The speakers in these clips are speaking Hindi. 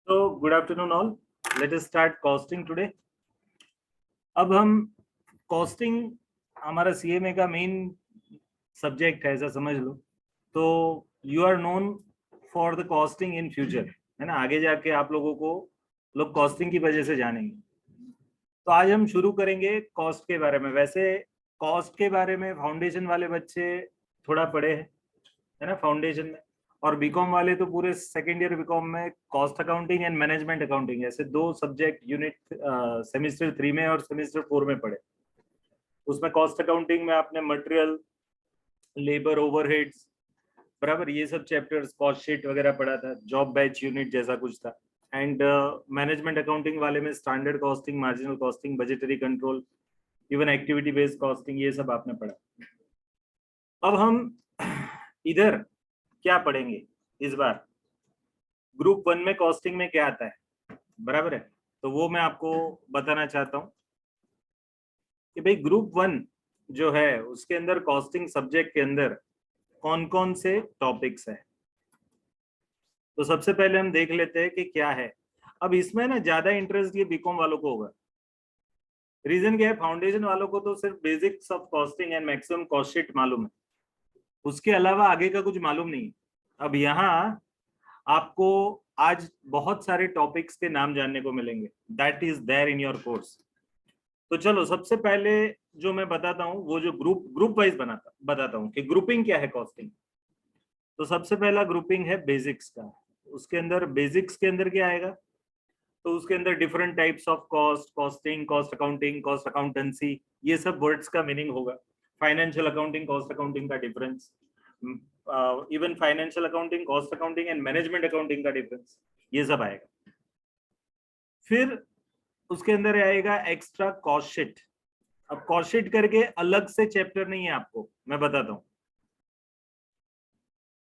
So good afternoon all. Let us start costing today. अब हम कॉस्टिंग हमारा सीएमए का मेन सब्जेक्ट है, ऐसा समझ लो। तो you are known for the costing in future, है ना। आगे जाके आप लोगों को लोग कॉस्टिंग की वजह से जानेंगे। तो आज हम शुरू करेंगे कॉस्ट के बारे में। वैसे कॉस्ट के बारे में फाउंडेशन वाले बच्चे थोड़ा पढ़े हैं, है ना, फाउंडेशन में। और बीकॉम वाले तो पूरे सेकेंड ईयर बीकॉम में cost accounting and management accounting ऐसे दो सब्जेक्ट यूनिट सेमेस्टर 3 में और सेमेस्टर 4 में पढ़े। उसमें कॉस्ट अकाउंटिंग में आपने मटेरियल, लेबर, ओवरहेड्स, बराबर, ये सब चैप्टर्स, कॉस्ट शीट वगैरह पढ़ा था, जॉब बैच यूनिट जैसा कुछ था। एंड मैनेजमेंट अकाउंटिंग वाले में standard costing, marginal costing, budgetary control, even activity based costing, ये सब आपने पढ़ा। अब हम इधर क्या पढ़ेंगे इस बार, ग्रुप 1 में कॉस्टिंग में क्या आता है, बराबर है। तो वो मैं आपको बताना चाहता हूं कि भाई ग्रुप 1 जो है उसके अंदर कॉस्टिंग सब्जेक्ट के अंदर कौन कौन से टॉपिक्स हैं। तो सबसे पहले हम देख लेते हैं कि क्या है। अब इसमें ना ज्यादा इंटरेस्ट ये बीकॉम वालों को होगा। रीजन क्या है, फाउंडेशन वालों को तो सिर्फ basics of costing and maximum cost sheet मालूम है, उसके अलावा आगे का कुछ मालूम नहीं है। अब यहाँ आपको आज बहुत सारे टॉपिक्स के नाम जानने को मिलेंगे, that is there in your course. तो चलो सबसे पहले जो मैं बताता हूँ वो जो ग्रुप वाइज बताता हूँ कि ग्रुपिंग क्या है कॉस्टिंग। तो सबसे पहला ग्रुपिंग है बेसिक्स का। उसके अंदर बेसिक्स के अंदर क्या आएगा, तो उसके अंदर different types of cost, costing, cost accounting, cost accountancy, ये सब वर्ड्स का मीनिंग होगा। फाइनेंशियल अकाउंटिंग, कॉस्ट अकाउंटिंग का difference, even financial accounting, cost accounting and management accounting का डिफरेंस, ये सब आएगा। फिर उसके अंदर आएगा एक्स्ट्रा कॉस्ट शीट। अब कॉस्ट शीट करके अलग से चैप्टर नहीं है आपको, मैं बताता हूँ,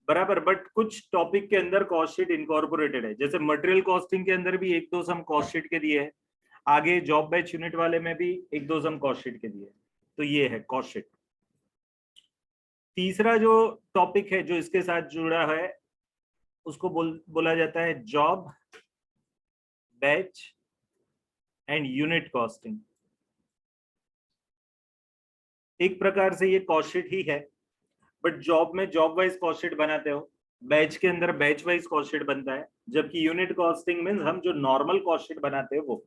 बराबर। बट कुछ टॉपिक के अंदर कॉस्ट शीट इनकॉर्पोरेटेड है, जैसे मटेरियल कॉस्टिंग के अंदर भी एक दो सम कॉस्ट शीट के दिए है, आगे जॉब बैच यूनिट वाले में भी एक दो सम कॉस्ट शीट के दिए। तो ये है कॉस्ट शीट। तीसरा जो टॉपिक है जो इसके साथ जुड़ा है उसको बोला जाता है job batch and unit costing. एक प्रकार से ये कॉस्ट शीट ही है, बट जॉब में जॉब वाइज कॉस्ट शीट बनाते हो, बैच के अंदर बैच वाइज कॉस्ट शीट बनता है, जबकि यूनिट कॉस्टिंग मींस हम जो नॉर्मल कॉस्ट शीट बनाते हैं वो।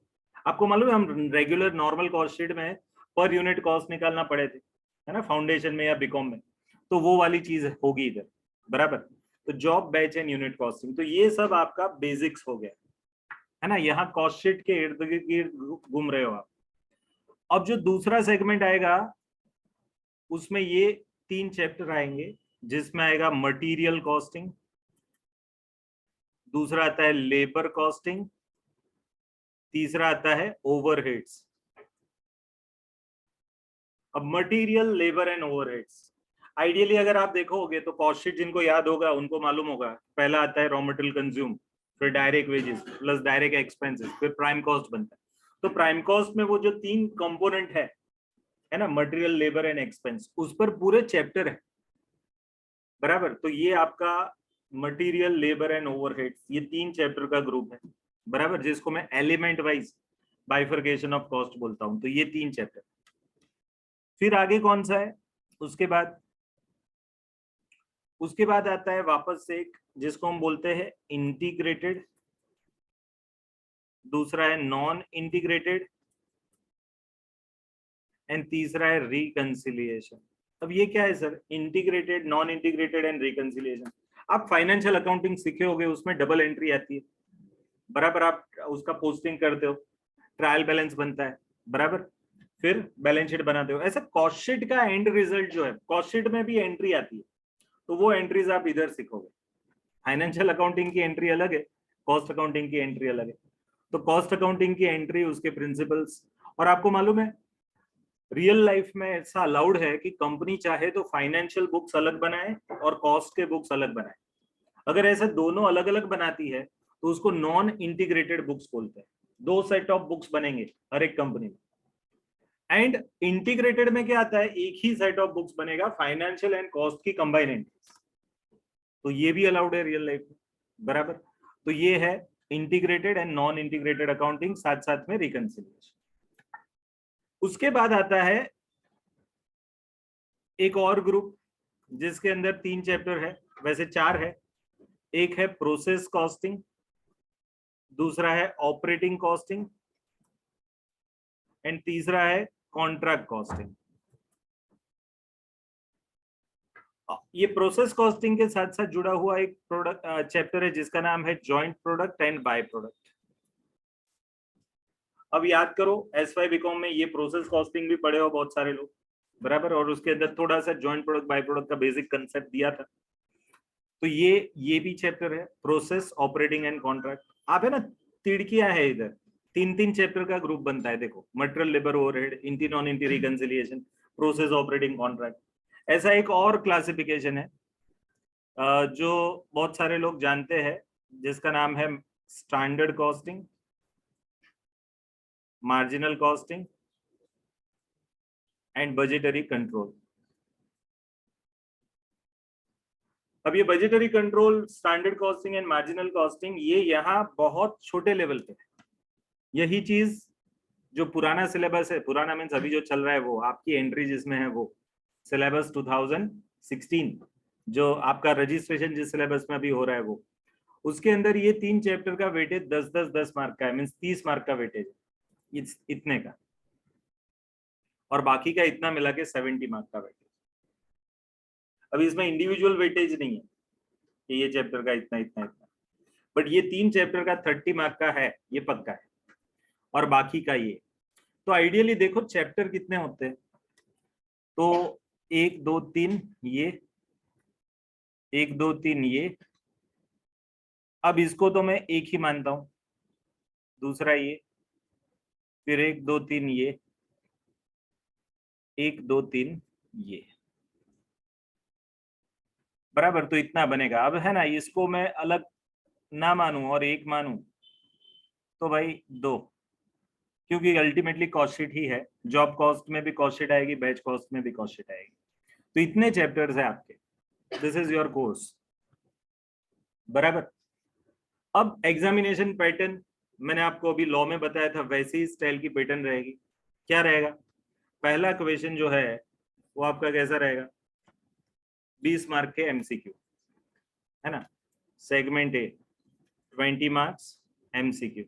आपको मालूम है हम रेगुलर नॉर्मल कॉस्ट शीट में पर यूनिट कॉस्ट निकालना पड़े थे, है ना, फाउंडेशन में या बीकॉम में। तो वो वाली चीज होगी इधर, बराबर। तो job batch and unit costing, तो ये सब आपका बेसिक्स हो गया, है ना। यहाँ कॉस्ट शीट के इर्द गिर्द घूम रहे हो आप। अब जो दूसरा सेगमेंट आएगा उसमें ये 3 चैप्टर आएंगे, जिसमें आएगा मटेरियल कॉस्टिंग, दूसरा आता है लेबर कॉस्टिंग, तीसरा आता है ओवरहेड्स। अब material, labour and overheads, ideally अगर आप देखोगे तो कॉस्ट शीट जिनको याद होगा उनको मालूम होगा, पहला आता है रॉ मटेरियल कंज्यूम, फिर direct wages plus direct expenses, फिर प्राइम कॉस्ट बनता है। तो प्राइम कॉस्ट में वो जो 3 कंपोनेंट है ना, मटेरियल, लेबर एंड एक्सपेंस, उस पर पूरे चैप्टर है, बराबर। तो ये आपका मटेरियल, लेबर एंड ओवरहेड्स, ये 3 चैप्टर का ग्रुप है, बराबर, जिसको मैं element wise bifurcation of cost बोलता हूं। तो ये 3 चैप्टर। फिर आगे कौन सा है उसके बाद आता है वापस से एक जिसको हम बोलते हैं इंटीग्रेटेड, दूसरा है नॉन इंटीग्रेटेड एंड तीसरा है रिकंसिलिएशन। अब ये क्या है sir, integrated, non integrated and reconciliation. आप फाइनेंशियल अकाउंटिंग सीखे होगे, उसमें डबल एंट्री आती है, बराबर। आप उसका पोस्टिंग करते हो, ट्रायल बैलेंस बनता है, बराबर, फिर बैलेंस शीट बनाते हो। ऐसा कॉस्ट शीट का एंड रिजल्ट जो है, कॉस्ट शीट में भी एंट्री आती है, तो वो एंट्रीज आप इधर सीखोगे। फाइनेंशियल अकाउंटिंग की एंट्री अलग है, कॉस्ट अकाउंटिंग की एंट्री अलग है। तो कॉस्ट अकाउंटिंग की एंट्री, उसके प्रिंसिपल्स। और आपको मालूम है रियल लाइफ में ऐसा अलाउड है कि कंपनी चाहे तो फाइनेंशियल बुक्स अलग बनाए और कॉस्ट के बुक्स अलग बनाए। अगर ऐसे दोनों अलग अलग बनाती है तो उसको नॉन इंटीग्रेटेड बुक्स बोलते हैं। 2 सेट ऑफ बुक्स बनेंगे हर एक कंपनी में। एंड इंटीग्रेटेड में क्या आता है, एक ही सेट ऑफ बुक्स बनेगा, फाइनेंशियल एंड कॉस्ट की कंबाइन एंट्रीज। तो ये भी अलाउड है रियल लाइफ में, बराबर। तो ये है integrated and non integrated accounting, साथ साथ में रिकंसिलिएशन। उसके बाद आता है एक और ग्रुप जिसके अंदर 3 चैप्टर है, वैसे 4 है। एक है प्रोसेस कॉस्टिंग, दूसरा है ऑपरेटिंग कॉस्टिंग एंड तीसरा है कॉन्ट्रैक्ट कॉस्टिंग। ये प्रोसेस कॉस्टिंग के साथ साथ जुड़ा हुआ एक प्रोडक्ट चैप्टर है जिसका नाम है joint product and by product. अब याद करो एस वाई बीकॉम में ये प्रोसेस कॉस्टिंग भी पढ़े हो बहुत सारे लोग, बराबर, और उसके अंदर थोड़ा सा जॉइंट प्रोडक्ट बाय प्रोडक्ट का बेसिक कंसेप्ट दिया था। तो ये भी चैप्टर है, प्रोसेस, ऑपरेटिंग एंड कॉन्ट्रैक्ट। आप है ना, तिड़कियां है इधर, 3 चैप्टर का ग्रुप बनता है। देखो, मटेरियल, लेबर, ओवरहेड, इंटी नॉन इंटी, रिकंसिलिएशन, प्रोसेस, ऑपरेटिंग, कॉन्ट्रैक्ट। ऐसा एक और क्लासिफिकेशन है जो बहुत सारे लोग जानते हैं, जिसका नाम है standard costing, marginal costing and budgetary control. अब ये budgetary control, standard costing and marginal costing, ये यहाँ बहुत छोटे लेवल पे है। यही चीज जो पुराना सिलेबस है, पुराना मीन्स अभी जो चल रहा है, वो आपकी एंट्री जिसमें है वो सिलेबस 2016, जो आपका रजिस्ट्रेशन जिस सिलेबस में अभी हो रहा है वो, उसके अंदर ये 3 चैप्टर का वेटेज 10 मार्क का है, मीन्स 30 मार्क का वेटेज है इतने का, और बाकी का इतना मिला के 70 मार्क का वेटेज। अभी इसमें इंडिविजुअल वेटेज नहीं है कि ये चैप्टर का इतना इतना इतना, बट ये 3 चैप्टर का 30 मार्क का है, ये पक्का है, और बाकी का ये। तो आइडियली देखो चैप्टर कितने होते हैं, तो 1 2 3 ये, 1 2 3 ये। अब इसको तो मैं एक ही मानता हूं, दूसरा ये, फिर 1 2 3 ये, 1 2 3 ये, बराबर। तो इतना बनेगा। अब है ना, इसको मैं अलग ना मानूं और एक मानूं तो भाई 2, क्योंकि अल्टीमेटली कॉस्ट शीट ही है, जॉब कॉस्ट में भी कॉस्ट शीट आएगी, बैच कॉस्ट में भी कॉस्ट शीट आएगी। तो इतने चैप्टर्स है आपके, दिस इज योर कोर्स, बराबर। अब एग्जामिनेशन पैटर्न मैंने आपको अभी लॉ में बताया था, वैसे ही स्टाइल की पैटर्न रहेगी। क्या रहेगा? पहला क्वेश्चन जो है वो आपका कैसा रहेगा? 20 मार्क के एमसीक्यू, है ना। Segment A 20 marks MCQ,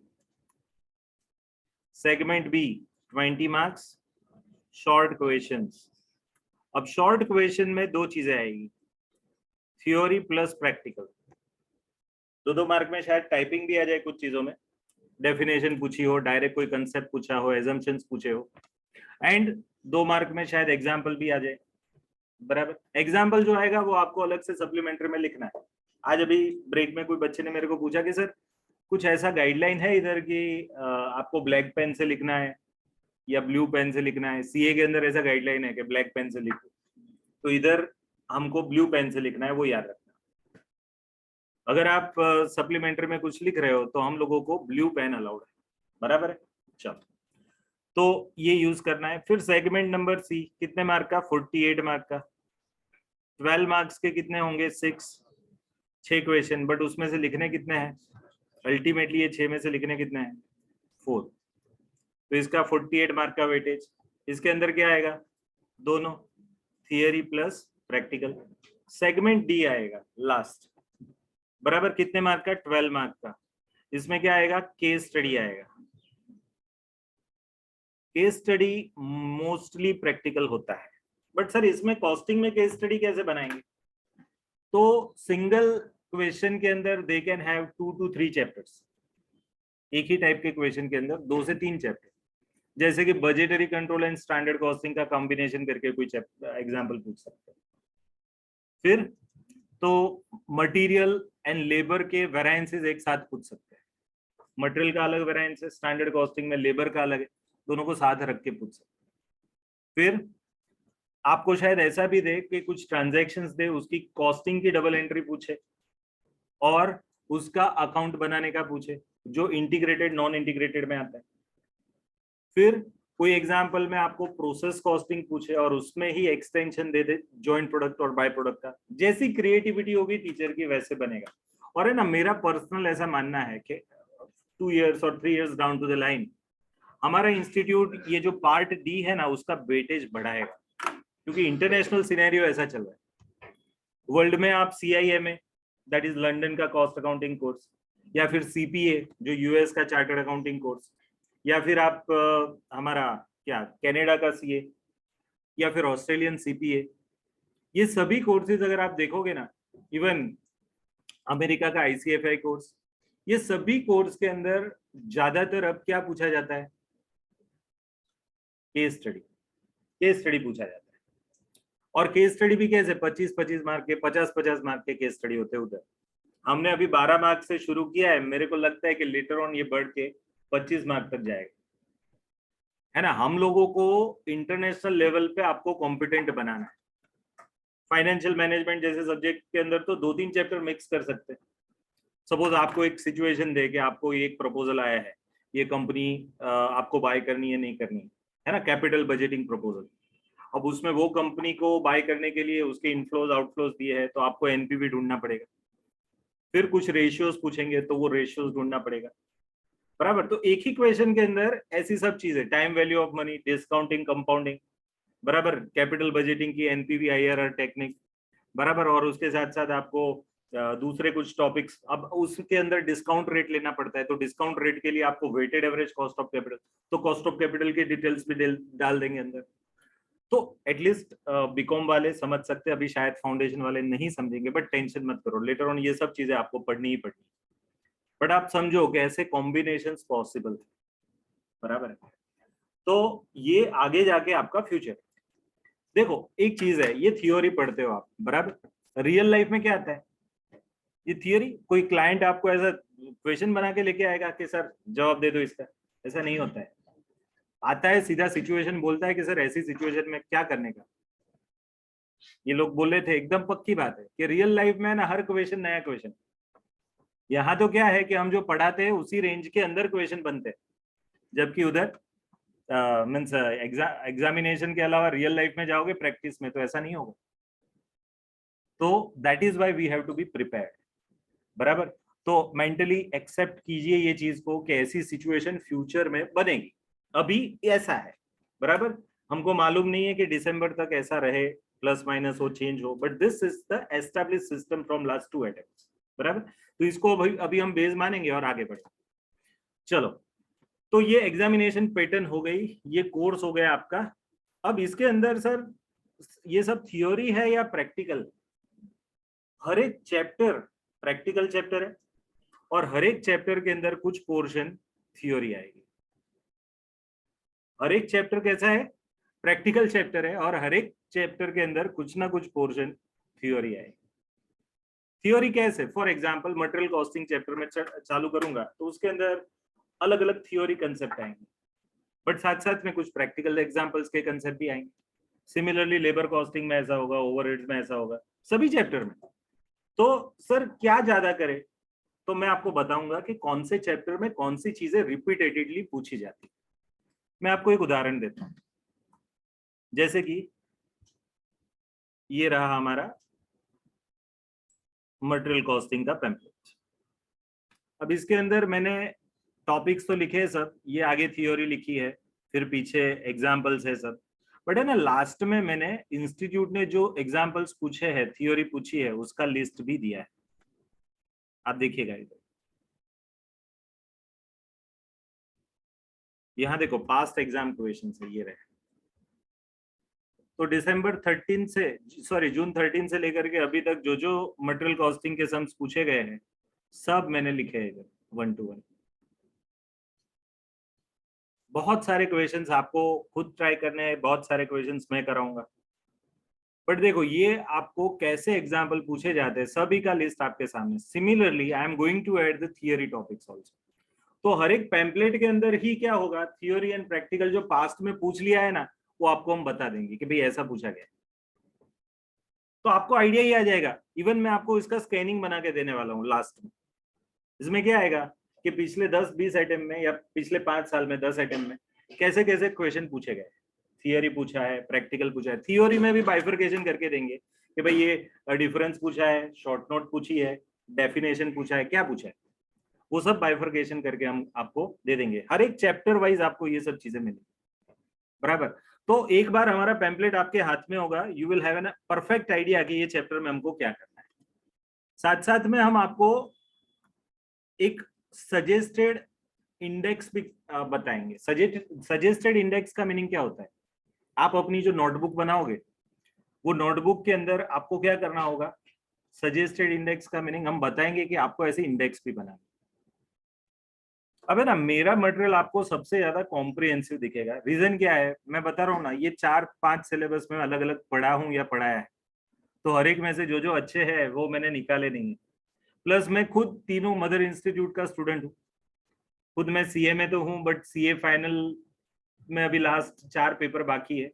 segment B 20 marks short questions. अब शॉर्ट क्वेश्चन में 2 चीजें आएगी, थ्योरी प्लस प्रैक्टिकल। 2 मार्क में शायद टाइपिंग भी आ जाए कुछ चीजों में, डेफिनेशन पूछी हो, डायरेक्ट कोई कंसेप्ट पूछा हो, एजम्पशंस पूछे हो, एंड 2 मार्क में शायद एग्जाम्पल भी आ जाए, बराबर। एग्जाम्पल जो आएगा वो आपको अलग से सप्लीमेंट्री में लिखना है। आज अभी ब्रेक में कोई बच्चे ने मेरे को पूछा कि सर कुछ ऐसा गाइडलाइन है इधर की आपको ब्लैक पेन से लिखना है या ब्लू पेन से लिखना है? सीए के अंदर ऐसा गाइडलाइन है कि ब्लैक पेन से लिखो, तो इधर हमको ब्लू पेन से लिखना है, वो याद रखना। अगर आप सप्लीमेंट्री में कुछ लिख रहे हो तो हम लोगों को ब्लू पेन अलाउड है, बराबर है। चलो, तो ये यूज करना है। फिर सेगमेंट नंबर सी, कितने मार्क का? 48 मार्क का। 12 मार्क्स के कितने होंगे? 6 क्वेश्चन, बट उसमें से लिखने कितने हैं? अल्टीमेटली ये 6 में से लिखने कितने हैं? 4। तो इसका 48 मार्क का वेटेज। इसके अंदर क्या आएगा? दोनों, theory plus practical. Segment D आएगा लास्ट, बराबर। कितने मार्क का? 12 मार्क का। इसमें क्या आएगा? केस स्टडी आएगा। केस स्टडी मोस्टली प्रैक्टिकल होता है, बट सर इसमें कॉस्टिंग में केस स्टडी कैसे बनाएंगे? तो सिंगल क्वेश्चन के अंदर they can have 2 to 3 chapters. एक ही टाइप के क्वेश्चन के अंदर 2 से 3 चैप्टर, जैसे कि budgetary control and standard costing का कॉम्बिनेशन करके कोई एग्जाम्पल पूछ सकते हैं। फिर तो मटेरियल एंड लेबर के वेरिएंसेस एक साथ पूछ सकते हैं। मटेरियल का अलग वेरिएंस है, स्टैंडर्ड कॉस्टिंग में लेबर का अलग है, दोनों को साथ रख के पूछ सकते हैं। फिर आपको शायद ऐसा भी दे कि कुछ ट्रांजैक्शंस दे, उसकी कॉस्टिंग की डबल एंट्री पूछे और उसका अकाउंट बनाने का पूछे, जो इंटीग्रेटेड नॉन इंटीग्रेटेड में आता है। फिर कोई एग्जांपल में आपको प्रोसेस कॉस्टिंग पूछे और उसमें ही एक्सटेंशन दे दे जॉइंट प्रोडक्ट और बाय प्रोडक्ट का। जैसी क्रिएटिविटी होगी टीचर की वैसे बनेगा। और है ना, मेरा पर्सनल ऐसा मानना है कि 2 years और 3 years down to the line हमारा इंस्टीट्यूट ये जो पार्ट डी है ना उसका वेटेज बढ़ाएगा, क्योंकि इंटरनेशनल सिनेरियो ऐसा चल रहा है। वर्ल्ड में आप CIMA दैट इज लंदन का कॉस्ट अकाउंटिंग कोर्स, या फिर CPA जो US का चार्टर्ड अकाउंटिंग कोर्स, या फिर आप हमारा क्या कनाडा का CA, या फिर ऑस्ट्रेलियन CPA, ये सभी कोर्सेज अगर आप देखोगे ना, इवन अमेरिका का ICFI कोर्स, ये सभी कोर्स के अंदर ज्यादातर अब क्या पूछा जाता है, केस स्टडी पूछा जाता है। और केस स्टडी भी कैसे 25-25 मार्क के, 50-50 मार्क के केस स्टडी होते उधर। हमने अभी 12 मार्क से शुरू किया है, मेरे को लगता है कि लेटर ऑन ये बढ़ के 25 मार्क तक जाएगा, है ना। हम लोगों को इंटरनेशनल लेवल पे आपको कॉम्पिटेंट बनाना है। फाइनेंशियल मैनेजमेंट जैसे सब्जेक्ट के अंदर तो 2-3 चैप्टर मिक्स कर सकते हैं। सपोज आपको एक सिचुएशन दे के आपको एक प्रपोजल आया है, ये कंपनी आपको बाय करनी है नहीं करनी है ना, कैपिटल बजटिंग प्रपोजल। अब उसमें वो कंपनी को बाय करने के लिए उसके इनफ्लोज आउटफ्लोज दिए है, तो आपको NPV ढूंढना पड़ेगा, फिर कुछ रेशियोज पूछेंगे तो वो रेशियोज ढूंढना पड़ेगा, बराबर। तो एक ही क्वेश्चन के अंदर ऐसी सब चीजें, time value of money, discounting, compounding, बराबर, कैपिटल बजटिंग की NPV IRR टेक्निक, बराबर, और उसके साथ साथ आपको दूसरे कुछ टॉपिक्स। अब उसके अंदर डिस्काउंट रेट लेना पड़ता है, तो डिस्काउंट रेट के लिए आपको weighted average cost of capital, तो कॉस्ट ऑफ कैपिटल की डिटेल्स भी डाल देंगे अंदर। तो एटलीस्ट बीकॉम वाले समझ सकते हैं, अभी शायद फाउंडेशन वाले नहीं समझेंगे, बट टेंशन मत करो, लेटर ऑन ये सब चीजें आपको पढ़नी ही पड़नी। बट आप समझो कि ऐसे कॉम्बिनेशंस पॉसिबल थे, बराबर है। तो ये आगे जाके आपका फ्यूचर। देखो एक चीज है, ये थियोरी पढ़ते हो आप, बराबर, रियल लाइफ में क्या आता है, ये थियोरी। कोई क्लाइंट आपको ऐसा क्वेश्चन बना के लेके आएगा कि सर जवाब दे दो इसका, ऐसा नहीं होता है। आता है सीधा सिचुएशन, बोलता है कि सर ऐसी सिचुएशन में क्या करने का। ये लोग बोल रहे थे, एकदम पक्की बात है कि रियल लाइफ में ना हर क्वेश्चन नया क्वेश्चन। यहाँ तो क्या है कि हम जो पढ़ाते हैं उसी रेंज के अंदर क्वेश्चन बनते हैं, जबकि उधर मीन्स एग्जामिनेशन के अलावा रियल लाइफ में जाओगे प्रैक्टिस में तो ऐसा नहीं होगा। तो that is why we have to be prepared, बराबर। तो मेंटली एक्सेप्ट कीजिए ये चीज को कि ऐसी सिचुएशन फ्यूचर में बनेगी, अभी ऐसा है, बराबर। हमको मालूम नहीं है कि दिसंबर तक ऐसा रहे, प्लस माइनस हो, चेंज हो, but this is the established system from last 2 attempts, बराबर। तो इसको अभी हम बेस मानेंगे और आगे बढ़े। चलो, तो ये एग्जामिनेशन पैटर्न हो गई, ये कोर्स हो गया आपका। अब इसके अंदर सर ये सब थियोरी है या प्रैक्टिकल? हर एक चैप्टर प्रैक्टिकल चैप्टर है, और हर एक चैप्टर के अंदर कुछ पोर्शन थियोरी आएगी। हर एक चैप्टर कैसा है, प्रैक्टिकल चैप्टर है, और हर एक चैप्टर के अंदर कुछ ना कुछ पोर्शन थियोरी आएगी। थियोरी कैसे, for example material costing chapter में चालू करूंगा तो उसके अंदर अलग अलग थियोरी कंसेप्ट आएंगे, बट साथ साथ में कुछ प्रैक्टिकल एग्जांपल्स के कंसेप्ट भी आएंगे। सिमिलरली लेबर कॉस्टिंग में ऐसा होगा, ओवरहेड्स में ऐसा होगा, सभी चैप्टर में। तो सर क्या ज्यादा करे, तो मैं आपको बताऊंगा कि कौन से चैप्टर में कौन सी चीजें रिपीटेडली पूछी जाती। मैं आपको एक उदाहरण देता हूं, जैसे कि ये रहा हमारा मटेरियल कॉस्टिंग का पैम्पलेट। अब इसके अंदर मैंने टॉपिक्स तो लिखे हैं सब, ये आगे थियोरी लिखी है, फिर पीछे एग्जाम्पल्स है सब, बट है ना लास्ट में मैंने इंस्टीट्यूट ने जो एग्जाम्पल्स पूछे हैं, थियोरी पूछी है, उसका लिस्ट भी दिया है। आप देखिएगा इधर, यहाँ देखो पास्ट एग्जाम क्वेश्चन है ये रहे। तो दिसंबर 13 से जून 13 से लेकर के अभी तक जो जो मटेरियल कॉस्टिंग के सम्स पूछे गए हैं सब मैंने लिखे हैं इधर 1 to 1। बहुत सारे क्वेश्चंस आपको खुद ट्राई करने हैं, बहुत सारे क्वेश्चंस मैं कराऊंगा, बट देखो ये आपको कैसे एग्जाम्पल पूछे जाते हैं सभी का लिस्ट आपके सामने। Similarly I am going to add the theory topics also. तो हर एक पैम्पलेट के अंदर ही क्या होगा, थियोरी एंड प्रैक्टिकल जो पास्ट में पूछ लिया है ना, वो आपको हम बता देंगे कि भाई ऐसा पूछा गया, तो आपको आइडिया ही आ जाएगा। इवन मैं आपको इसका स्कैनिंग बना के देने वाला हूँ लास्ट में। इसमें क्या आएगा कि पिछले 10-20 अटेम्प्ट में या पिछले 5 साल में 10 अटेम्प्ट में कैसे कैसे क्वेश्चन पूछे गए, थियोरी पूछा है, प्रैक्टिकल पूछा है। थियोरी में भी बाइफरकेशन करके देंगे कि भाई ये डिफरेंस पूछा है, शॉर्ट नोट पूछी है, डेफिनेशन पूछा है, क्या पूछा है, वो सब बाइफर्केशन करके हम आपको दे देंगे, हर एक चैप्टर वाइज आपको ये सब चीजें मिलेंगी, बराबर। तो एक बार हमारा पैम्पलेट आपके हाथ में होगा, you will have an perfect idea कि ये चैप्टर में हमको क्या करना है। साथ साथ में हम आपको एक सजेस्टेड इंडेक्स भी बताएंगे। सजेस्टेड इंडेक्स का मीनिंग क्या होता है? आप अपनी जो नोटबुक बनाओगे, वो नोटबुक के अंदर आपको क्या करना होगा, सजेस्टेड इंडेक्स का मीनिंग हम बताएंगे कि आपको ऐसे इंडेक्स भी बनाना। अब है ना, मेरा मटेरियल आपको सबसे ज्यादा कॉम्प्रिहेंसिव दिखेगा। रीजन क्या है, मैं बता रहा हूँ ना, ये 4-5 सिलेबस में अलग अलग पढ़ा हूँ या पढ़ाया है, तो हर एक में से जो जो अच्छे हैं वो मैंने निकाले नहीं है। प्लस मैं खुद तीनों मदर इंस्टीट्यूट का स्टूडेंट हूँ। खुद मैं सीए में तो हूँ, बट सीए फाइनल में अभी लास्ट 4 पेपर बाकी है,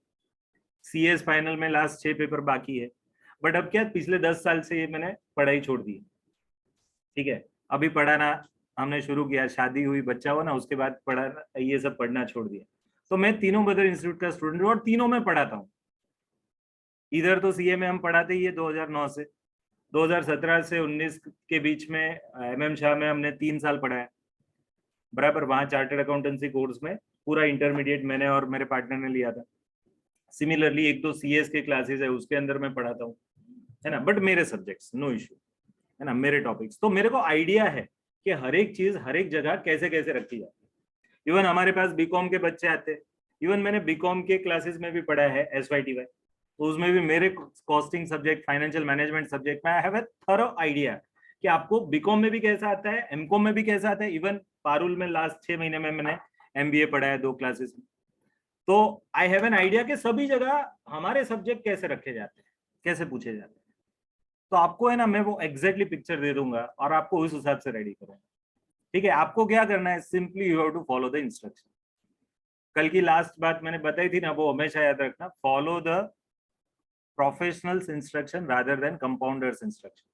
सीएस फाइनल में लास्ट 6 पेपर बाकी है। बट अब क्या, पिछले 10 साल से ये मैंने पढ़ाई छोड़ दी, ठीक है। अभी पढ़ाना हमने शुरू किया, शादी हुई, बच्चा हुआ ना, उसके बाद पढ़ा, ये सब पढ़ना छोड़ दिया। तो मैं तीनों मदर इंस्टीट्यूट का स्टूडेंट हूँ और तीनों में पढ़ाता हूँ। इधर तो सीए में हम पढ़ाते ही है 2009 से, 2017 से 19 के बीच में एमएम शाह में हमने 3 साल पढ़ाया, बराबर। वहां चार्टर्ड अकाउंटेंसी कोर्स में पूरा इंटरमीडिएट मैंने और मेरे पार्टनर ने लिया था। सिमिलरली एक तो सीएस के क्लासेस है, उसके अंदर मैं पढ़ाता हूँ, है ना। बट मेरे सब्जेक्ट्स नो इश्यू, है ना, मेरे टॉपिक्स। तो मेरे को आइडिया है कि हर एक चीज हर एक जगह कैसे कैसे रखी जाती है। इवन हमारे पास बीकॉम के बच्चे आते हैं, इवन मैंने बीकॉम के क्लासेस में भी पढ़ा है SYTY, तो उसमें भी मेरे costing subject, financial management subject में I have a thorough idea कि आपको बीकॉम में भी कैसा आता है, एमकॉम में भी कैसा आता है। इवन पारुल में लास्ट 6 महीने में मैंने MBA पढ़ा है 2 क्लासेस में। तो आई हैव एन आइडिया कि सभी जगह हमारे सब्जेक्ट कैसे रखे जाते हैं, कैसे पूछे जाते हैं। तो आपको है ना, मैं वो एग्जैक्टली पिक्चर दे दूंगा और आपको उस हिसाब से रेडी करूंगा, ठीक है। आपको क्या करना है, simply you have to follow the instruction. कल की लास्ट बात मैंने बताई थी ना, वो हमेशा याद रखना, follow the professionals instruction rather than compounders instruction,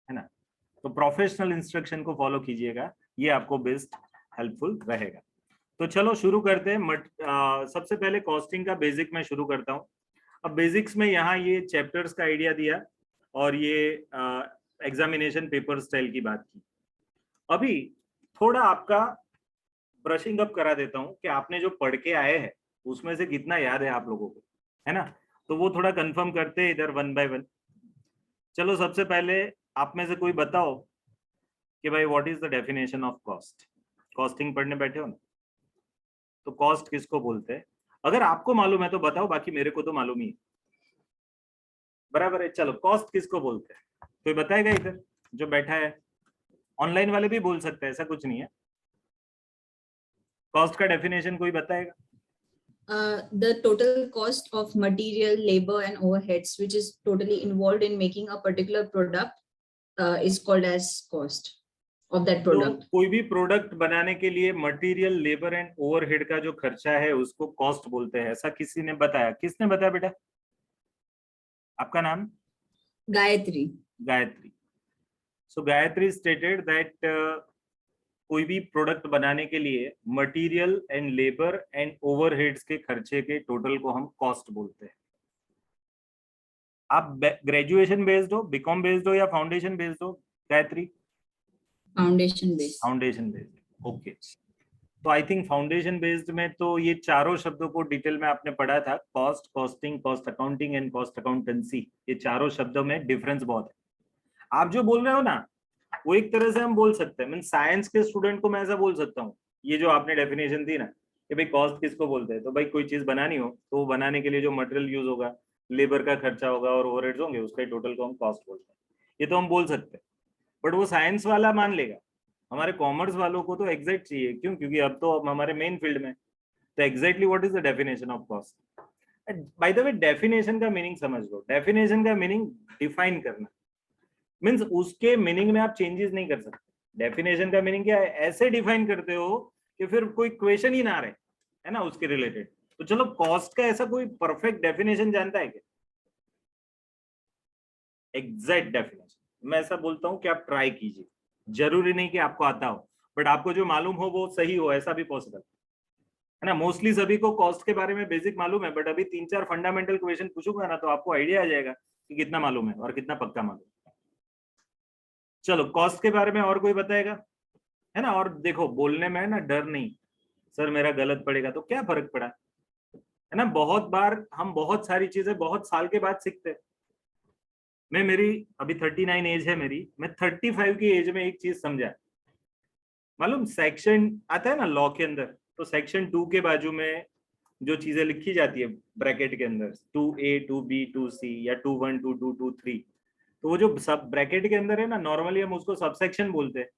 है ना। तो प्रोफेशनल इंस्ट्रक्शन को फॉलो कीजिएगा, ये आपको बेस्ट हेल्पफुल रहेगा। तो चलो शुरू करते हैं। सबसे पहले कॉस्टिंग का बेसिक मैं शुरू करता हूँ। अब बेसिक्स में यहाँ ये चैप्टर्स का आइडिया दिया और ये एग्जामिनेशन पेपर स्टाइल की बात की। अभी थोड़ा आपका ब्रशिंग अप करा देता हूँ कि आपने जो पढ़ के आए हैं उसमें से कितना याद है आप लोगों को, है ना। तो वो थोड़ा कंफर्म करते हैं इधर 1 बाय 1। चलो सबसे पहले आप में से कोई बताओ कि भाई what is the definition of cost. Costing पढ़ने बैठे हो ना, तो कॉस्ट किसको बोलते हैं? अगर आपको मालूम है तो बताओ, बाकी मेरे को तो मालूम ही है, बराबर है। चलो कॉस्ट किसको बोलते हैं, कोई बताएगा इधर जो बैठा है? ऑनलाइन वाले भी बोल सकते हैं, ऐसा कुछ नहीं है। कॉस्ट का डेफिनेशन कोई बताएगा? The total cost of material, labor and overheads which is totally involved in making a particular product is called as cost of that product. तो कोई भी प्रोडक्ट बनाने के लिए मटेरियल, लेबर एंड ओवरहेड का जो खर्चा है उसको कॉस्ट बोलते हैं, ऐसा किसी ने बताया? किसने बताया बेटा? आपका नाम? गायत्री। गायत्री। सो गायत्री स्टेटेड दैट कोई भी प्रोडक्ट बनाने के लिए material and labour and overheads के खर्चे के टोटल को हम कॉस्ट बोलते हैं। आप ग्रेजुएशन बेस्ड हो, बीकॉम बेस्ड हो या फाउंडेशन बेस्ड हो Gayatri? Foundation based. Foundation based, okay. तो आई थिंक फाउंडेशन बेस्ड में तो ये चारों शब्दों को डिटेल में आपने पढ़ा था, cost, costing, cost accounting and cost accountancy. ये चारों शब्दों में डिफरेंस बहुत है। आप जो बोल रहे हो ना, वो एक तरह से हम बोल सकते हैं, मीन साइंस के स्टूडेंट को मैं ऐसा बोल सकता हूँ, ये जो आपने डेफिनेशन दी ना कि भाई कॉस्ट किसको बोलते हैं, तो भाई कोई चीज बनानी हो तो वो बनाने के लिए जो मटेरियल यूज होगा, लेबर का खर्चा होगा और ओवरहेड्स होंगे, उसका टोटल को हम कॉस्ट बोलते हैं। ये तो हम बोल सकते हैं, बट वो साइंस वाला मान लेगा। हमारे कॉमर्स वालों को तो एग्जैक्ट चाहिए, क्यों? क्योंकि अब तो हमारे मेन फील्ड में तो exactly what is the definition of cost. By the way definition का मीनिंग समझ लो। डेफिनेशन का मीनिंग डिफाइन करना, मीन्स उसके मीनिंग में आप चेंजेस नहीं कर सकते। डेफिनेशन का मीनिंग क्या है, ऐसे डिफाइन करते हो कि फिर कोई क्वेश्चन ही ना रहे, है ना, उसके रिलेटेड। तो चलो कॉस्ट का ऐसा कोई परफेक्ट डेफिनेशन जानता है क्या? एग्जैक्ट डेफिनेशन मैं ऐसा बोलता हूं कि आप ट्राई कीजिए, जरूरी नहीं कि आपको आता हो, बट आपको जो मालूम हो वो सही हो, ऐसा भी पॉसिबल है ना। मोस्टली सभी को कॉस्ट के बारे में बेसिक मालूम है, बट अभी 3-4 फंडामेंटल क्वेश्चन पूछूंगा ना, तो आपको आइडिया आ जाएगा कि कितना मालूम है और कितना पक्का मालूम है। चलो कॉस्ट के बारे में और कोई बताएगा? है ना। और देखो बोलने में ना डर नहीं, सर मेरा गलत पड़ेगा तो क्या फर्क पड़ा, है ना। बहुत बार हम बहुत सारी चीजें बहुत साल के बाद सीखते हैं। मैं मेरी अभी 39 एज है मेरी, मैं 35 की एज में एक चीज समझा, मालूम सेक्शन आता है ना लॉ के अंदर, तो सेक्शन 2 के बाजू में जो चीजें लिखी जाती है ब्रैकेट के अंदर 2A 2B 2C या 2 1 2 2 2 3, तो वो जो सब ब्रैकेट के अंदर है ना, नॉर्मली हम उसको सबसेक्शन बोलते हैं।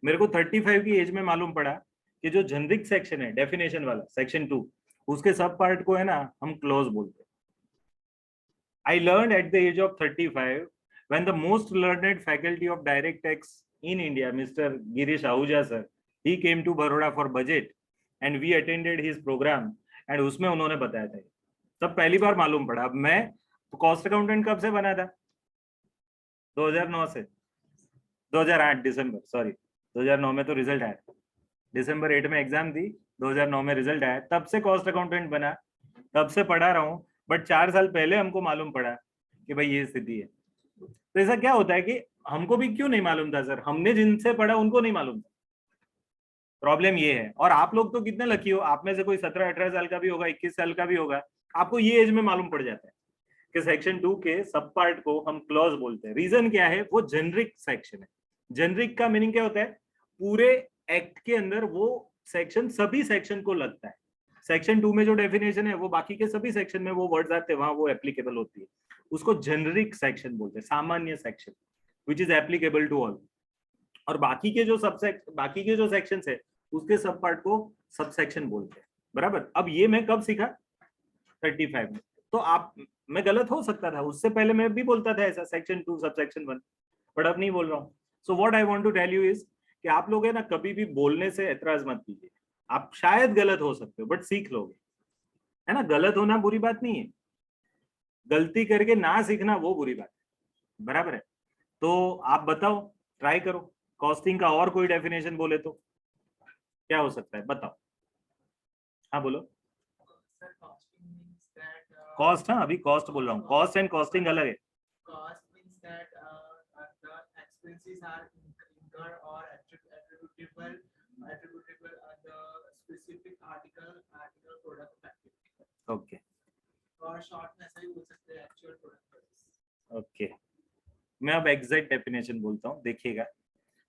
मेरे को 35 की एज में मालूम पड़ा कि जो जेनरिक सेक्शन है डेफिनेशन वाला सेक्शन 2, उसके सब पार्ट को है ना हम क्लॉज बोलते हैं। I learned at the age of 35 when the most learned faculty of direct tax in India, Mr. Girish Ahuja sir, he came to Baroda for budget and we attended his program and उसमें उन्होंने बताया था, तब पहली बार मालूम पड़ा। अब मैं कॉस्ट अकाउंटेंट कब से बना था, 2009 से 2008 दिसंबर, सॉरी 2009 में तो रिजल्ट आया, दिसंबर 8 में एग्जाम दी, 2009 में रिजल्ट आया, तब से कॉस्ट अकाउंटेंट बना, तब से पढ़ा रहा हूँ। बट 4 साल पहले हमको मालूम पड़ा कि भाई ये स्थिति है। तो ऐसा क्या होता है कि हमको भी क्यों नहीं मालूम था सर, हमने जिनसे पढ़ा उनको नहीं मालूम था, प्रॉब्लम ये है। और आप लोग तो कितने लकी हो, आप में से कोई 17-18 साल का भी होगा, 21 साल का भी होगा, आपको ये एज में मालूम पड़ जाता है कि सेक्शन 2 के सब पार्ट को हम क्लॉज बोलते हैं। रीजन क्या है, वो जेनरिक सेक्शन है। जेनरिक का मीनिंग क्या होता है, पूरे एक्ट के अंदर वो सेक्शन सभी सेक्शन को लगता है। सेक्शन 2 में जो डेफिनेशन है वो बाकी के सभी सेक्शन में वो वर्ड्स आते हैं, वहां वो एप्लीकेबल होती है, उसको जेनरिक सेक्शन बोलते हैं, सामान्य section which is applicable to all. और बाकी के जो सेक्शन है उसके सब पार्ट को सब सेक्शन बोलते हैं, बराबर। अब ये मैं कब सीखा, 35 में। तो आप, मैं गलत हो सकता था, उससे पहले मैं भी बोलता था ऐसा सेक्शन 2 सब सेक्शन 1, बट अब नहीं बोल रहा हूँ। So what I want to tell you is कि आप लोग है ना कभी भी बोलने से एतराज मत कीजिए, आप शायद गलत हो सकते हो बट सीख लोगे, है ना। गलत होना बुरी बात नहीं है, गलती करके ना सीखना वो बुरी बात है, बराबर है। तो आप बताओ, ट्राई करो, कॉस्टिंग का और कोई डेफिनेशन बोले तो क्या हो सकता है, बताओ। हाँ बोलो। कॉस्ट, हाँ अभी कॉस्ट बोल रहा हूँ, कॉस्ट एंड कॉस्टिंग अलग है। Cost means that the expenses are incurred or attributable the specific article product activity. Okay और शॉर्ट में ऐसा ही बोल सकते हैं एक्चुअल प्रोडक्ट। ओके, मैं अब एग्जैक्ट डेफिनेशन बोलता हूँ, देखिएगा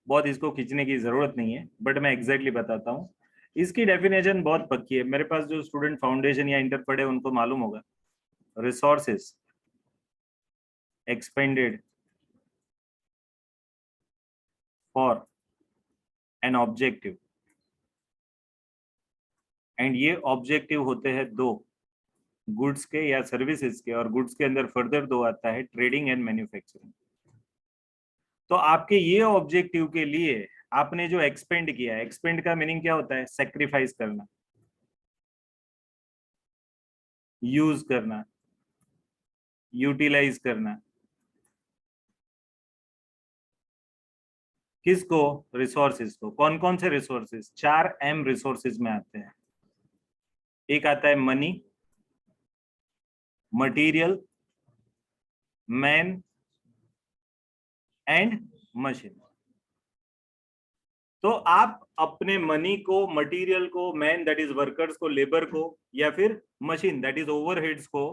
बहुत इसको खींचने की जरूरत नहीं है, बट मैं एग्जैक्टली बताता हूँ। इसकी डेफिनेशन बहुत पक्की है, मेरे पास जो स्टूडेंट फाउंडेशन या इंटर पढ़े उनको मालूम होगा। Resources expanded for an objective, and ये ऑब्जेक्टिव होते हैं दो, गुड्स के या सर्विसेज के, और गुड्स के अंदर फर्दर दो आता है, ट्रेडिंग एंड मैन्युफैक्चरिंग। तो आपके ये ऑब्जेक्टिव के लिए आपने जो एक्सपेंड किया, एक्सपेंड का मीनिंग क्या होता है, सेक्रीफाइस करना, यूज करना, यूटिलाइज करना, किसको, रिसोर्सेज को। कौन कौन से रिसोर्सेज, 4M रिसोर्सेज में आते हैं। एक आता है money, material, man and machine. तो आप अपने मनी को, मटेरियल को, मैन दैट इज वर्कर्स को, लेबर को, या फिर मशीन दैट इज ओवरहेड्स को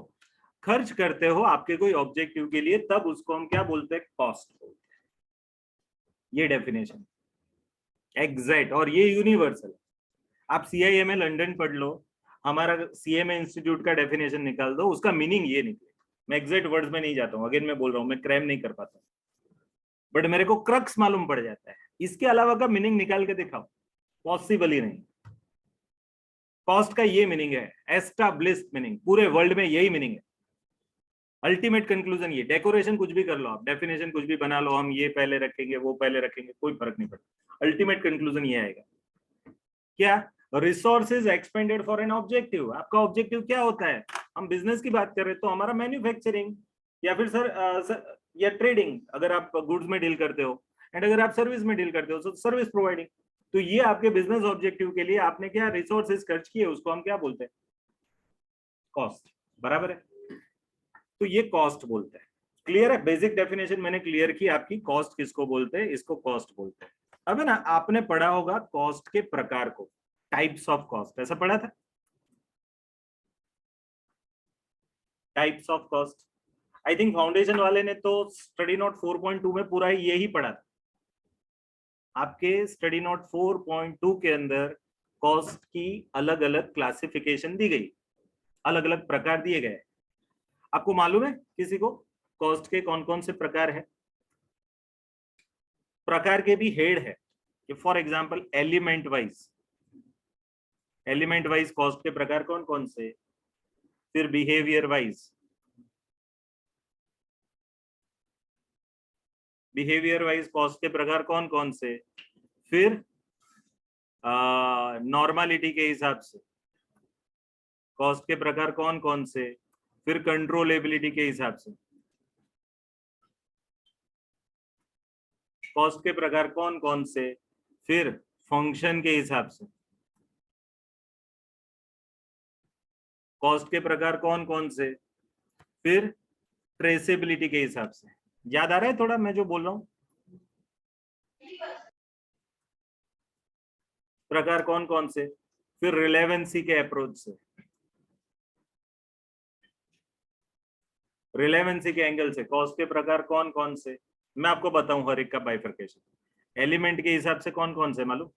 खर्च करते हो आपके कोई ऑब्जेक्टिव के लिए, तब उसको हम क्या बोलते हैं, कॉस्ट बोलते हैं। ये डेफिनेशन एग्जैक्ट, और ये यूनिवर्सल। आप CIMA लंदन पढ़ लो, हमारा CMA इंस्टीट्यूट का डेफिनेशन निकाल दो, उसका मीनिंग ये निकले। मैं एग्जैक्ट वर्ड्स में नहीं जाता हूँ, अगेन मैं बोल रहा हूँ, मैं क्रैम नहीं कर पाता, बट मेरे को क्रक्स मालूम पड़ जाता है। इसके अलावा का मीनिंग निकाल के दिखाओ, पॉसिबल ही नहीं। कॉस्ट का ये मीनिंग है, एस्टैब्लिश्ड मीनिंग, पूरे वर्ल्ड में यही मीनिंग है। अल्टीमेट कंक्लूजन ये, डेकोरेशन कुछ भी कर लो आप, डेफिनेशन कुछ भी बना लो, हम ये पहले रखेंगे वो पहले रखेंगे, कोई फर्क नहीं पड़ता, अल्टीमेट कंक्लूजन ये आएगा क्या, resources expanded for an objective. आपका ऑब्जेक्टिव क्या होता है, हम बिजनेस की बात कर रहे तो हमारा मैन्युफैक्चरिंग, या फिर सर या ट्रेडिंग अगर आप गुड्स में डील करते हो, एंड अगर आप सर्विस में डील करते हो तो सर्विस प्रोवाइडिंग। तो ये आपके बिजनेस ऑब्जेक्टिव के लिए आपने क्या रिसोर्सेज खर्च किए, उसको हम क्या बोलते हैं, कॉस्ट, बराबर है। तो ये कॉस्ट बोलते हैं। क्लियर है, बेसिक डेफिनेशन मैंने क्लियर की आपकी, कॉस्ट किसको बोलते हैं, इसको कॉस्ट बोलते हैं। अब है ना, आपने पढ़ा होगा कॉस्ट के प्रकार को, टाइप्स ऑफ कॉस्ट, ऐसा पढ़ा था? Types of cost I think foundation वाले ने तो स्टडी नोट 4.2 में पूरा यही पढ़ा था। आपके स्टडी नोट 4.2 के अंदर कॉस्ट की अलग अलग क्लासिफिकेशन दी गई, अलग अलग प्रकार दिए गए। आपको मालूम है किसी को कॉस्ट के कौन कौन से प्रकार है? प्रकार के भी हेड है कि for example element wise cost के प्रकार कौन कौन से, फिर बिहेवियर वाइज कॉस्ट के प्रकार कौन कौन से, फिर नॉर्मलिटी के हिसाब से कॉस्ट के प्रकार कौन कौन से, फिर कंट्रोलेबिलिटी के हिसाब से कॉस्ट के प्रकार कौन कौन से, फिर फंक्शन के हिसाब से कॉस्ट के प्रकार कौन कौन से, फिर ट्रेसेबिलिटी के हिसाब से। याद आ रहा है थोड़ा मैं जो बोल रहा हूं? प्रकार कौन कौन से, फिर रिलेवेंसी के अप्रोच से, रिलेवेंसी के एंगल से कॉस्ट के प्रकार कौन कौन से। मैं आपको बताऊं हर एक का बाइफरकेशन। एलिमेंट के हिसाब से कौन कौन से मालूम?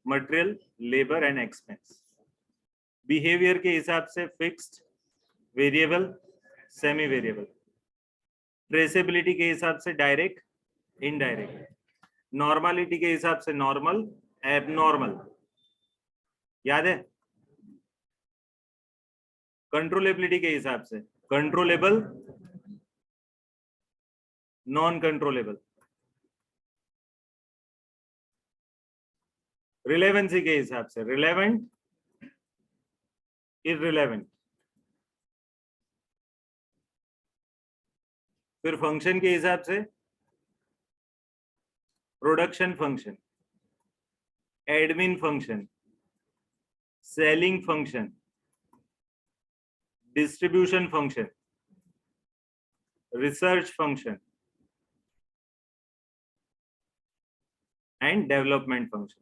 Material, labour and expense. Behaviour के हिसाब से fixed, variable, semi variable. Traceability के हिसाब से डायरेक्ट, इनडायरेक्ट। नॉर्मलिटी के हिसाब से नॉर्मल, एबनॉर्मल। याद है? कंट्रोलेबिलिटी के हिसाब से कंट्रोलेबल, नॉन कंट्रोलेबल। रिलेवेंसी के हिसाब से रिलेवेंट, इररिलेवेंट। फिर फंक्शन के हिसाब से production function, admin function, selling function, distribution function, research function and development function.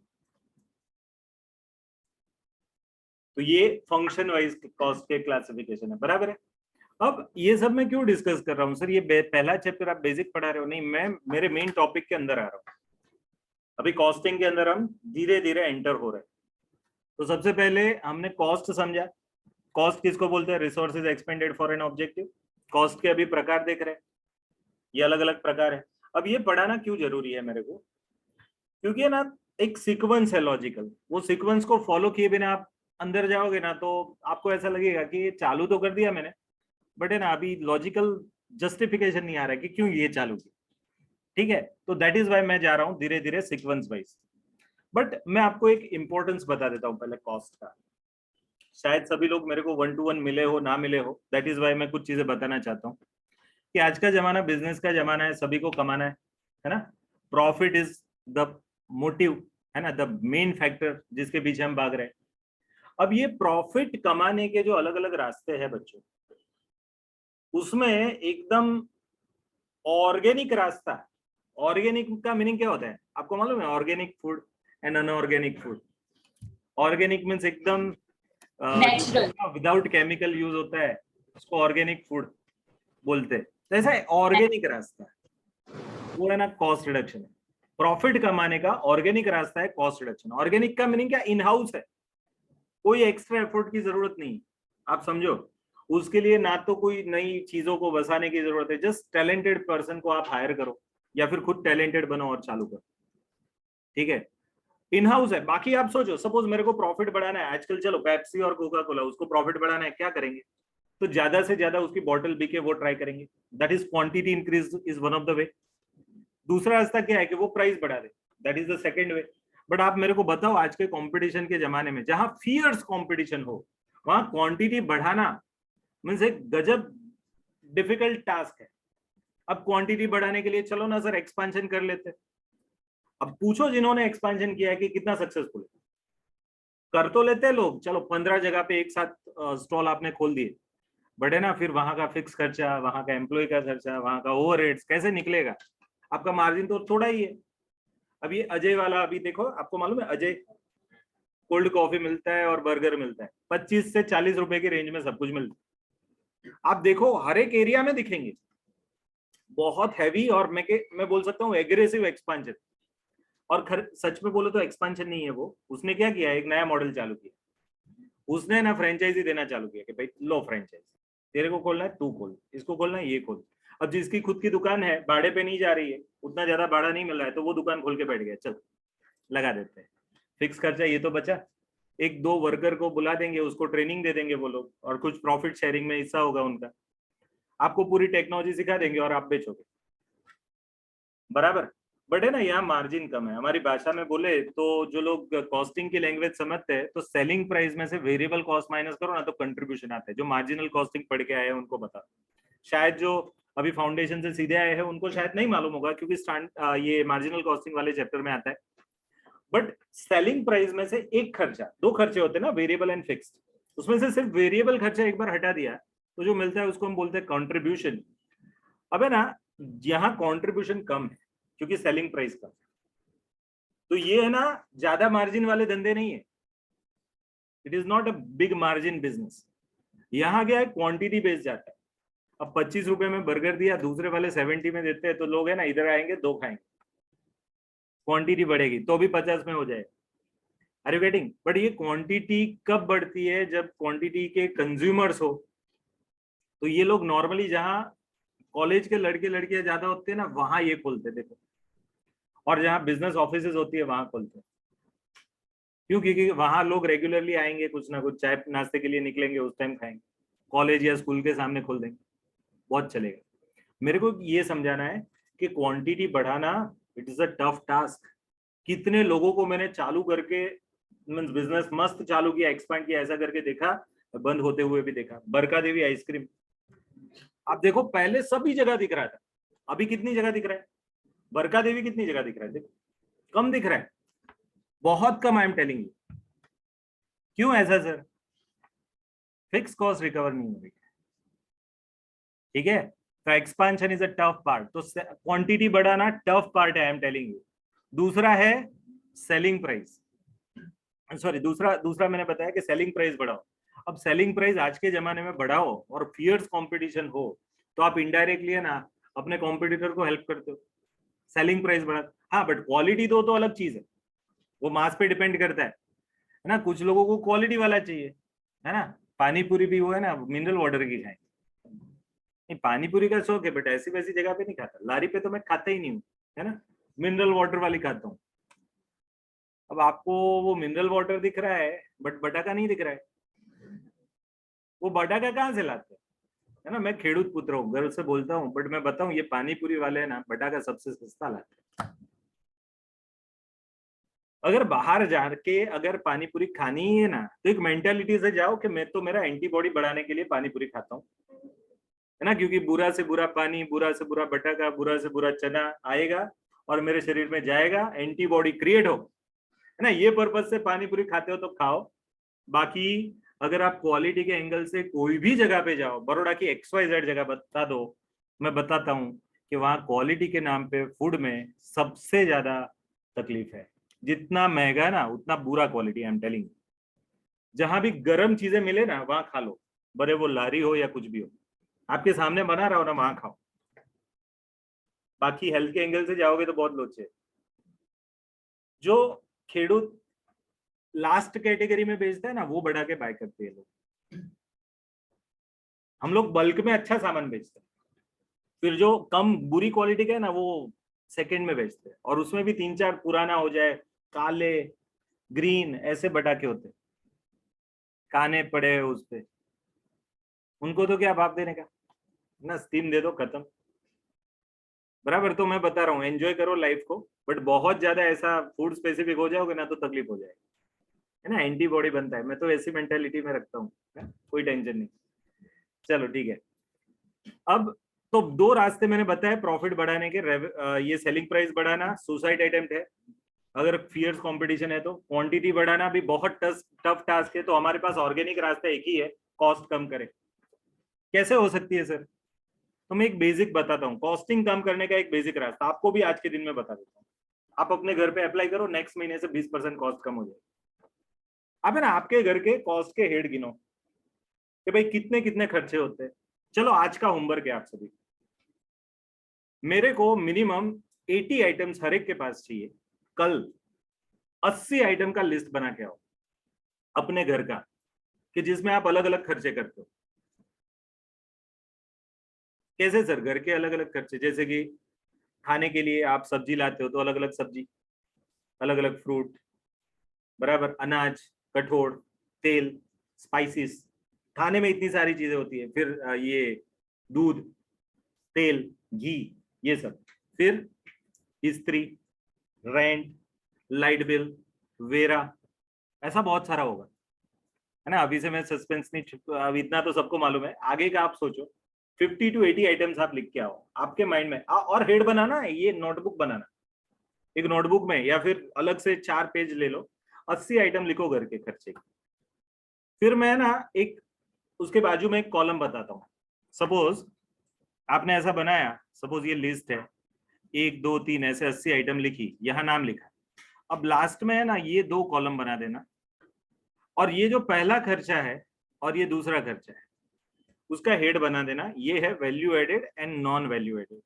तो ये फंक्शन वाइज कॉस्ट के क्लासिफिकेशन है, बराबर है। अब ये सब मैं क्यों डिस्कस कर रहा हूँ सर? ये पहला चैप्टर आप बेसिक पढ़ा रहे हो? नहीं, मैं मेरे मेन टॉपिक के अंदर आ रहा हूँ। अभी कॉस्टिंग के अंदर हम धीरे धीरे एंटर हो रहे हैं। तो सबसे पहले हमने कॉस्ट समझा। कॉस्ट किसको बोलते हैं? Resources expanded for an objective. Cost के अभी प्रकार देख रहे हैं, ये अलग अलग प्रकार है। अब ये पढ़ाना क्यों जरूरी है मेरे को? क्योंकि है ना, एक सीक्वेंस है लॉजिकल, वो सीक्वेंस को फॉलो किए बिना आप अंदर जाओगे ना तो आपको ऐसा लगेगा कि ये चालू तो कर दिया मैंने, बट है ना अभी लॉजिकल जस्टिफिकेशन नहीं आ रहा है कि क्यों ये चालू की। ठीक है, तो दैट इज वाई मैं जा रहा हूं धीरे धीरे सीक्वेंस वाइज। बट मैं आपको एक इंपॉर्टेंस बता देता हूं पहले कॉस्ट का। शायद सभी लोग मेरे को 1 to 1 मिले हो ना मिले हो, दैट इज वाई मैं कुछ चीजें बताना चाहता हूँ कि आज का जमाना बिजनेस का जमाना है, सभी को कमाना है ना। प्रॉफिट इज द मोटिव, है ना, द मेन फैक्टर जिसके पीछे हम भाग रहे हैं। अब ये प्रॉफिट कमाने के जो अलग अलग रास्ते हैं बच्चों, उसमें एकदम ऑर्गेनिक रास्ता है। ऑर्गेनिक का मीनिंग क्या होता है आपको मालूम है? Organic food and unorganic food. Organic means एकदम विदाउट केमिकल यूज होता है, उसको ऑर्गेनिक फूड बोलते हैं। तो ऐसा ऑर्गेनिक रास्ता है वो है ना कॉस्ट रिडक्शन है। प्रॉफिट कमाने का ऑर्गेनिक रास्ता है कॉस्ट रिडक्शन। ऑर्गेनिक का मीनिंग क्या? इन हाउस है, कोई एक्स्ट्रा एफर्ट की जरूरत नहीं। आप समझो, उसके लिए ना तो कोई नई चीजों को बसाने की जरूरत है, जस्ट टैलेंटेड पर्सन को आप हायर करो या फिर खुद टैलेंटेड बनो और चालू करो। ठीक है, इन हाउस है। बाकी आप सोचो, सपोज मेरे को प्रॉफिट बढ़ाना है, आजकल चलो पेप्सी और कोका कोला, उसको प्रॉफिट बढ़ाना है, क्या करेंगे? तो ज्यादा से ज्यादा उसकी बॉटल बिके वो ट्राई करेंगे, that is quantity increase is one of the way. दूसरा रास्ता क्या है कि वो प्राइस बढ़ा दे, that is the second way. But आप मेरे को बताओ, आज के कंपटीशन के जमाने में जहां फियर्स कंपटीशन हो, वहां क्वांटिटी बढ़ाना मींस एक गजब डिफिकल्ट टास्क है। अब क्वांटिटी बढ़ाने के लिए चलो ना सर एक्सपेंशन कर लेते हैं। अब पूछो जिन्होंने एक्सपेंशन किया है कि कितना सक्सेसफुल है। कर तो लेते हैं लोग, चलो 15 जगह पे एक साथ स्टॉल आपने खोल दिए, बट है ना फिर वहां का फिक्स खर्चा, वहां का एम्प्लॉय का खर्चा, वहां का ओवरहेड्स कैसे निकलेगा? आपका मार्जिन तो थोड़ा ही है। अब ये अजय वाला, अभी देखो आपको मालूम है अजय कोल्ड कॉफी मिलता है और बर्गर मिलता है, 25 से 40 रुपए की रेंज में सब कुछ मिलता है। आप देखो हर एक एरिया में दिखेंगे, बहुत हैवी और मैं बोल सकता हूँ एग्रेसिव एक्सपांशन। और सच में बोलो तो एक्सपांशन नहीं है वो, उसने क्या किया, एक नया मॉडल चालू किया, उसने ना फ्रेंचाइजी देना चालू किया कि भाई लो फ्रेंचाइजी, तेरे को खोलना है तू खोल, इसको खोलना है ये खोल। अब जिसकी खुद की दुकान है, भाड़े पे नहीं जा रही है, उतना ज्यादा भाड़ा नहीं मिल रहा है, तो वो दुकान खोल के बैठ गया, चल लगा देते हैं, फिक्स खर्चा ये तो बचा, एक दो वर्कर को बुला देंगे, उसको ट्रेनिंग दे देंगे वो लोग, और कुछ प्रॉफिट शेयरिंग में हिस्सा होगा उनका, आपको पूरी टेक्नोलॉजी सिखा देंगे और आप बेचोगे, बराबर। बट है ना, यहाँ मार्जिन कम है। हमारी भाषा में बोले तो जो लोग कॉस्टिंग की लैंग्वेज समझते हैं, तो सेलिंग प्राइस में से वेरिएबल कॉस्ट माइनस करो ना तो कंट्रीब्यूशन आता है। जो मार्जिनल कॉस्टिंग पढ़ के आए हैं उनको बता, शायद जो अभी फाउंडेशन से सीधे आए हैं उनको शायद नहीं मालूम होगा, क्योंकि ये मार्जिनल कॉस्टिंग वाले चैप्टर में आता है। बट सेलिंग प्राइस में से एक खर्चा, दो खर्चे होते हैं ना, वेरिएबल एंड फिक्स्ड, उसमें से सिर्फ वेरिएबल खर्चा एक बार हटा दिया तो जो मिलता है उसको हम बोलते हैं कॉन्ट्रीब्यूशन। अब है ना, यहाँ कॉन्ट्रीब्यूशन कम है क्योंकि सेलिंग प्राइस कम, तो ये है ना ज्यादा मार्जिन वाले धंधे नहीं है, it is not a big margin business. यहाँ क्या है, क्वांटिटी बेस्ड जाता है। अब 25 रुपए में बर्गर दिया, दूसरे वाले 70 में देते हैं, तो लोग है ना इधर आएंगे, दो खाएंगे, क्वांटिटी बढ़ेगी तो भी 50 में हो जाएगा। Are you getting? बट ये क्वांटिटी कब बढ़ती है, जब क्वांटिटी के कंज्यूमर्स हो। तो ये लोग नॉर्मली जहाँ कॉलेज के लड़के लड़कियां ज्यादा होते हैं ना, वहां ये खोलते, देखो, और जहाँ बिजनेस ऑफिसेज होती है वहां खोलते हैं। क्यों? क्योंकि वहां लोग रेगुलरली आएंगे, कुछ ना कुछ चाय नाश्ते के लिए निकलेंगे, उस टाइम खाएंगे। कॉलेज या स्कूल के सामने खोल देंगे, बहुत चलेगा। मेरे को ये समझाना है कि क्वांटिटी बढ़ाना it is a tough task. कितने लोगों को मैंने चालू करके बिजनेस मस्त चालू किया, एक्सपांड किया, ऐसा करके देखा, बंद होते हुए भी देखा। बरका देवी आइसक्रीम, आप देखो पहले सभी जगह दिख रहा था, अभी कितनी जगह दिख रहा है? बरका देवी कितनी जगह दिख रहा है? देखो कम दिख रहा है, बहुत कम। I am telling you. क्यों ऐसा सर? फिक्स कॉस्ट रिकवर नहीं हो रही, ठीक है। तो expansion is a tough part, तो क्वांटिटी बढ़ाना टफ पार्ट है, आई एम टेलिंग यू। दूसरा है सेलिंग प्राइस, सॉरी दूसरा मैंने बताया कि सेलिंग प्राइस बढ़ाओ। अब सेलिंग प्राइस आज के जमाने में बढ़ाओ और फियर्स कंपटीशन हो, तो आप इनडायरेक्टली है ना अपने कॉम्पिटिटर को हेल्प करते हो, सेलिंग प्राइस बढ़ा। हाँ बट क्वालिटी तो अलग चीज है, वो मास पे डिपेंड करता है ना। कुछ लोगों को क्वालिटी वाला चाहिए, है ना। पानी पूरी भी वो है ना मिनरल वाटर की खाए, नहीं पानी पूरी का शौक है बट ऐसी वैसी जगह पे नहीं खाता, लारी पे तो मैं खाता ही नहीं हूँ, है ना, मिनरल वाटर वाली खाता हूँ। अब आपको वो मिनरल वाटर दिख रहा है बट बटाका नहीं दिख रहा है, वो बटाका कहाँ से लाते हैं, है ना। मैं खेडूत पुत्र हूँ, गर्व से बोलता हूँ, बट मैं बताऊं ये पानी पूरी वाले है ना बटाका सबसे सस्ता लाते हैं। अगर बाहर जाके अगर पानी पूरी खानी ही है ना, तो एक मेंटालिटी से जाओ कि मैं तो मेरा एंटीबॉडी बढ़ाने के लिए पानी पूरी खाता हूँ, है ना, क्योंकि बुरा से बुरा पानी, बुरा से बुरा बटाका, बुरा से बुरा चना आएगा और मेरे शरीर में जाएगा, एंटीबॉडी क्रिएट हो, है ना। ये पर्पज से पानी पूरी खाते हो तो खाओ। बाकी अगर आप क्वालिटी के एंगल से कोई भी जगह पे जाओ, बड़ौदा की XYZ जगह बता दो, मैं बताता हूँ कि वहाँ क्वालिटी के नाम पे फूड में सबसे ज्यादा तकलीफ है। जितना महंगा ना उतना बुरा क्वालिटी, आई एम टेलिंग। जहां भी गर्म चीजें मिले ना वहां खा लो, भले वो लारी हो या कुछ भी हो, आपके सामने बना रहा हो ना वहां खाओ। बाकी हेल्थ के एंगल से जाओगे तो बहुत लोचे। जो खेडूत लास्ट कैटेगरी में बेचता है ना, वो बढ़ा के बाय करते हैं लोग। हम लोग बल्क में अच्छा सामान बेचते हैं, फिर जो कम बुरी क्वालिटी का है ना वो सेकंड में बेचते हैं, और उसमें भी 3-4 पुराना हो जाए, काले ग्रीन ऐसे बटाके होते हैं, काने पड़े हैं उस पे, उनको तो क्या भाव देने का ना, स्टीम दे दो खत्म, बराबर। तो मैं बता रहा हूँ एंजॉय करो लाइफ को, बट बहुत ज्यादा ऐसा फूड स्पेसिफिक हो जाओगे ना तो तकलीफ हो जाएगी, है ना। एंटीबॉडी बनता है, मैं तो ऐसी मेंटेलिटी में रखता हूँ, कोई टेंशन नहीं। चलो ठीक है। अब तो दो रास्ते मैंने बताए प्रॉफिट बढ़ाने के, ये सेलिंग प्राइस बढ़ाना सुसाइड अटेम्प्ट है अगर फियर्स कंपटीशन है तो। क्वांटिटी बढ़ाना भी बहुत टफ टास्क है, तो हमारे पास ऑर्गेनिक रास्ता एक ही है, कॉस्ट कम करें। कैसे हो सकती है सर? तो मैं एक बेसिक बताता हूँ, कॉस्टिंग कम करने का एक बेसिक रास्ता आपको भी आज के दिन में बता देता हूँ। आप अपने घर पे अप्लाई करो, नेक्स्ट महीने से 20% कॉस्ट कम हो जाएगी। आप है ना आपके घर के कॉस्ट के हेड गिनो कि भाई कितने कितने खर्चे होते हैं। चलो आज का होमवर्क है आप सभी, मेरे को मिनिमम 80 आइटम्स हर एक के पास चाहिए। कल 80 आइटम का लिस्ट बना के आओ अपने घर का, कि जिसमें आप अलग अलग खर्चे करते हो। कैसे सर? घर के अलग अलग खर्चे, जैसे कि खाने के लिए आप सब्जी लाते हो तो अलग अलग सब्जी, अलग अलग फ्रूट, बराबर, अनाज, कठोर, तेल, स्पाइसेस, खाने में इतनी सारी चीजें होती है। फिर ये दूध, तेल, घी, ये सब। फिर इस्त्री, रेंट, लाइट बिल, वेरा, ऐसा बहुत सारा होगा, है ना। अभी से मैं सस्पेंस नहीं, अब इतना तो सबको मालूम है, आगे का आप सोचो। 50 to 80 आइटम्स आप लिख के आओ आपके माइंड में। और हेड बनाना है, ये नोटबुक बनाना, एक नोटबुक में या फिर अलग से 4 पेज ले लो, 80 आइटम लिखो घर के खर्चे। फिर मैं ना एक उसके बाजू में एक कॉलम बताता हूँ। सपोज आपने ऐसा बनाया, सपोज ये लिस्ट है 1 2 3 ऐसे 80 आइटम लिखी, यहाँ नाम लिखा। अब लास्ट में है ना ये 2 कॉलम बना देना, और ये जो पहला खर्चा है और ये दूसरा खर्चा है उसका हेड बना देना। ये है value added and non value added.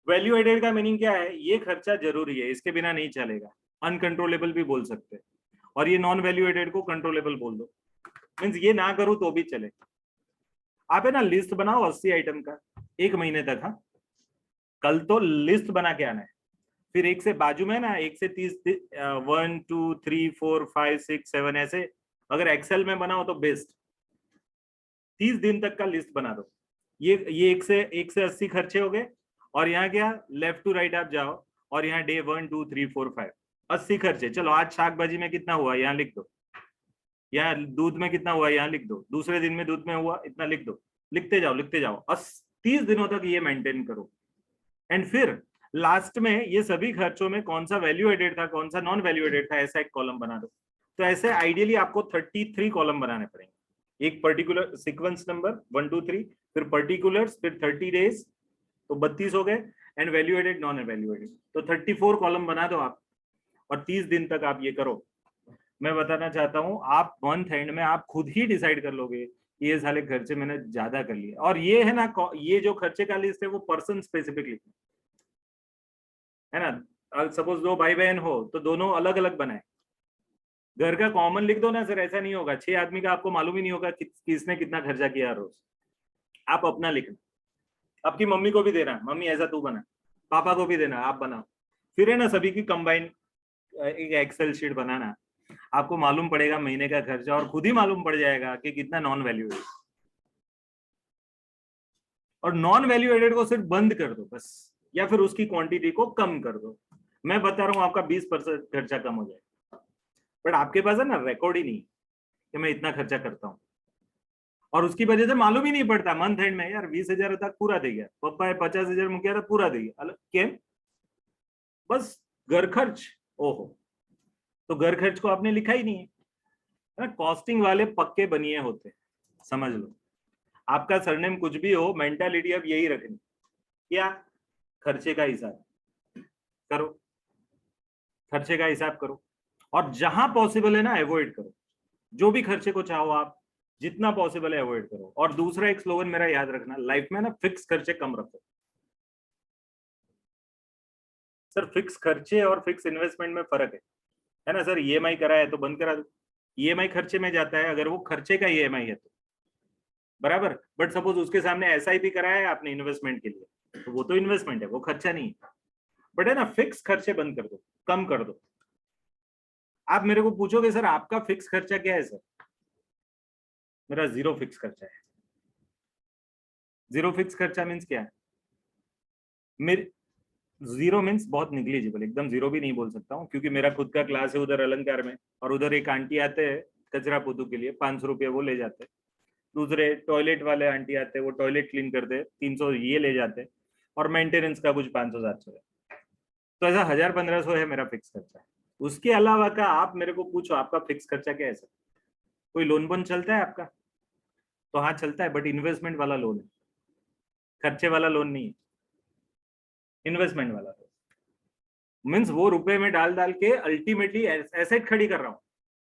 Value added का मीनिंग क्या है? ये खर्चा जरूरी है, इसके बिना नहीं चलेगा, अनकंट्रोलेबल भी बोल सकते हैं। और ये नॉन वैल्यू एडेड को कंट्रोलेबल बोल दो, मीन्स ये ना करूं तो भी चले। आप है ना लिस्ट बनाओ 80 आइटम का 1 महीने तक। हाँ, कल तो लिस्ट बना के आना है। फिर एक से बाजू में ना 1 से 30, 1 2 3 4 5 6 7 ऐसे, अगर एक्सेल में बनाओ तो बेस्ट। 30 दिन तक का लिस्ट बना दो। ये 1 से 80 खर्चे हो गए, और यहाँ क्या, लेफ्ट टू राइट आप जाओ, और यहाँ डे 1 2 3 4 5 80 खर्चे। चलो आज शाक भाजी में कितना हुआ यहाँ लिख दो, यहाँ दूध में कितना हुआ यहाँ लिख दो, दूसरे दिन में दूध में हुआ इतना लिख दो। लिखते जाओ लिखते जाओ, 30 दिनों तक ये मेंटेन करो। एंड फिर लास्ट में ये सभी खर्चों में कौन सा वैल्यू एडेड था, कौन सा नॉन वैल्यू एडेड था, ऐसा एक कॉलम बना दो। तो ऐसे आइडियली आपको 33 कॉलम बनाने पड़ेंगे। एक पर्टिकुलर सीक्वेंस नंबर 1 2 3, फिर पर्टिकुलर्स, फिर 30 डेज, तो 32 हो गए, and value added, non value added, तो 34 कॉलम बना दो आप, और 30 दिन तक आप ये करो। मैं बताना चाहता हूं, आप मंथ एंड में आप खुद ही डिसाइड कर लोगे ये साले खर्चे मैंने ज्यादा कर लिए। और ये है ना, ये जो खर्चे का लिस्ट है वो पर्सन स्पेसिफिक लिखना है ना। सपोज 2 भाई बहन हो तो दोनों अलग अलग बनाए। घर का कॉमन लिख दो ना सर, ऐसा नहीं होगा। 6 आदमी का आपको मालूम ही नहीं होगा किसने कितना खर्चा किया रोज। आप अपना लिखना, आपकी मम्मी को भी देना, मम्मी ऐसा तू बना, पापा को भी देना, आप बनाओ। फिर है ना सभी की कंबाइन एक एक्सेल शीट बनाना, आपको मालूम पड़ेगा महीने का खर्चा, और खुद ही मालूम पड़ जाएगा कि कितना नॉन वैल्यू एडेड। और नॉन वैल्यू एडेड को सिर्फ बंद कर दो बस, या फिर उसकी क्वांटिटी को कम कर दो। मैं बता रहा हूँ आपका 20% खर्चा कम हो जाएगा। बट आपके पास है ना रिकॉर्ड ही नहीं कि मैं इतना खर्चा करता हूँ, और उसकी वजह से मालूम ही नहीं पड़ता मंथ एंड में, यार 20,000 तक पूरा दे गया, पप्पा 50,000 मुझे था पूरा दे गया, केम बस घर खर्च। ओहो, तो घर खर्च को आपने लिखा ही नहीं है ना। कॉस्टिंग वाले पक्के बनिए होते, समझ लो। आपका सरनेम कुछ भी हो, मेंटालिटी अब यही रखनी, क्या खर्चे का हिसाब करो, खर्चे का हिसाब करो, और जहां पॉसिबल है ना अवॉइड करो। जो भी खर्चे को चाहो आप जितना पॉसिबल है अवॉइड करो। और दूसरा एक स्लोगन मेरा याद रखना, लाइफ में ना फिक्स खर्चे कम रखो। सर फिक्स खर्चे और फिक्स इन्वेस्टमेंट में फर्क है ना सर। ईएमआई करा है तो बंद करा दो, ईएमआई खर्चे में जाता है अगर वो खर्चे का ईएमआई है तो, बराबर। बट सपोज उसके सामने एसआईपी करा है आपने इन्वेस्टमेंट के लिए, तो वो तो इन्वेस्टमेंट है, वो खर्चा नहीं है। बट है ना फिक्स खर्चे बंद कर दो, कम कर दो। आप मेरे को पूछोगे सर आपका फिक्स खर्चा क्या है? सर मेरा 0 फिक्स खर्चा है। 0 फिक्स खर्चा मीन्स क्या है? मेरे 0 मीन्स बहुत निग्लिजिबल, एकदम 0 भी नहीं बोल सकता हूँ, क्योंकि मेरा खुद का क्लास है उधर अलंकार में, और उधर एक आंटी आते हैं कचरा पोतू के लिए, 500 रुपये वो ले जाते हैं। दूसरे टॉयलेट वाले आंटी आते हैं, वो टॉयलेट क्लीन करते, 300 ये ले जाते, और मेंटेनेंस का कुछ 500-700 है। तो ऐसा 1000-1500 है मेरा फिक्स खर्चा। उसके अलावा का आप मेरे को पूछो आपका फिक्स खर्चा क्या है सर? कोई लोन बोन चलता है आपका? तो हाँ चलता है, बट इन्वेस्टमेंट वाला लोन है, खर्चे वाला लोन नहीं है। इन्वेस्टमेंट वाला मीन्स वो रुपए में डाल डाल के अल्टीमेटली एसेट खड़ी कर रहा हूँ,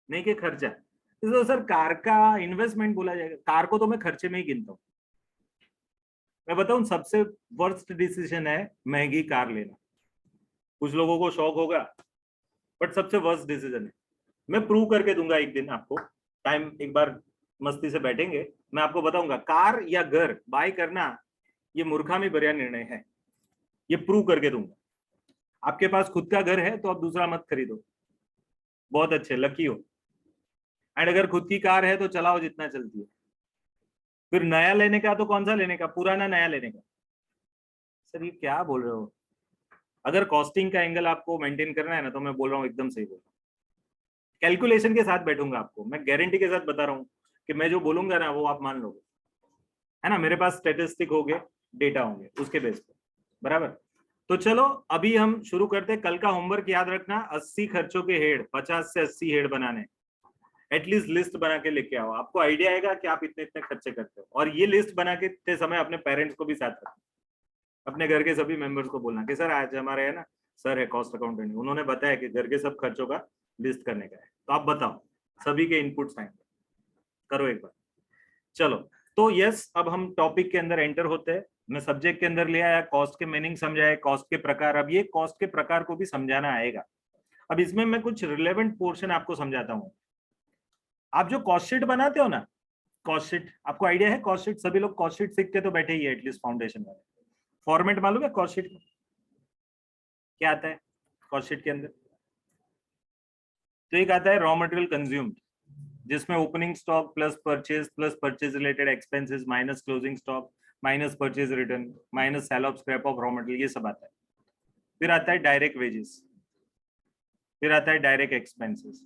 नहीं कि खर्चा। तो सर कार का इन्वेस्टमेंट बोला जाएगा, कार को तो मैं खर्चे में ही गिनता हूँ। मैं बताऊं सबसे वर्स्ट डिसीजन है महंगी कार लेना। कुछ लोगों को शौक होगा बट सबसे वर्स्ट डिसीजन है। मैं प्रूव करके दूंगा एक दिन आपको, टाइम एक बार मस्ती से बैठेंगे, मैं आपको बताऊंगा कार या घर बाय करना ये मूर्खामी भरा निर्णय है, ये प्रूव करके दूंगा। आपके पास खुद का घर है तो आप दूसरा मत खरीदो, बहुत अच्छे लकी हो। एंड अगर खुद की कार है तो चलाओ जितना चलती है। फिर नया लेने का तो कौन सा लेने का, पुराना नया लेने का। सर ये क्या बोल रहे हो? अगर कॉस्टिंग का एंगल आपको मेंटेन करना है ना तो मैं बोल रहा हूँ एकदम सही बोल रहा हूँ। कैलकुलेशन के साथ बैठूंगा आपको, मैं गारंटी के साथ बता रहा हूँ कि मैं जो बोलूंगा ना वो आप मान लोगे, है ना। मेरे पास स्टेटिस्टिक होंगे, डेटा होंगे उसके बेस पे, बराबर। तो चलो अभी हम शुरू करते हैं। कल का होमवर्क याद रखना, 80 खर्चों के हेड, 50 से 80 हेड बनाने। एटलीस्ट लिस्ट बना के लेके आओ, आपको आइडिया आएगा कि आप इतने इतने खर्चे करते हो। और ये लिस्ट बना के समय अपने पेरेंट्स को भी साथ रखना, अपने घर के सभी मेंबर्स को बोलना कि सर आज हमारे है ना सर है कॉस्ट अकाउंटेंट, उन्होंने बताया कि घर के सब खर्चों का लिस्ट करने का है, तो आप बताओ, सभी के इनपुट्स आएंगे, करो एक बार। चलो तो यस, अब हम टॉपिक के अंदर एंटर होते हैं। मैं सब्जेक्ट के अंदर ले आया, कॉस्ट के मीनिंग समझाए, कॉस्ट के प्रकार। अब ये कॉस्ट के प्रकार को भी समझाना आएगा। अब इसमें मैं कुछ रिलेवेंट पोर्शन आपको समझाता हूँ। आप जो कॉस्ट शीट बनाते हो ना, कॉस्ट शीट आपको आइडिया है? कॉस्ट शीट सभी लोग कॉस्ट शीट सीख के तो बैठे ही है, एटलीस्ट फाउंडेशन वाले। फॉर्मेट मालूम है कॉस्ट शीट क्या आता है कॉस्ट शीट के अंदर? तो एक आता है रॉ मटेरियल कंज्यूम्ड, जिसमें opening stock plus purchase related expenses minus closing stock minus purchase return minus cell of scrap of raw material, ये सब आता है। फिर आता है डायरेक्ट वेजेस, फिर आता है डायरेक्ट एक्सपेंसेस।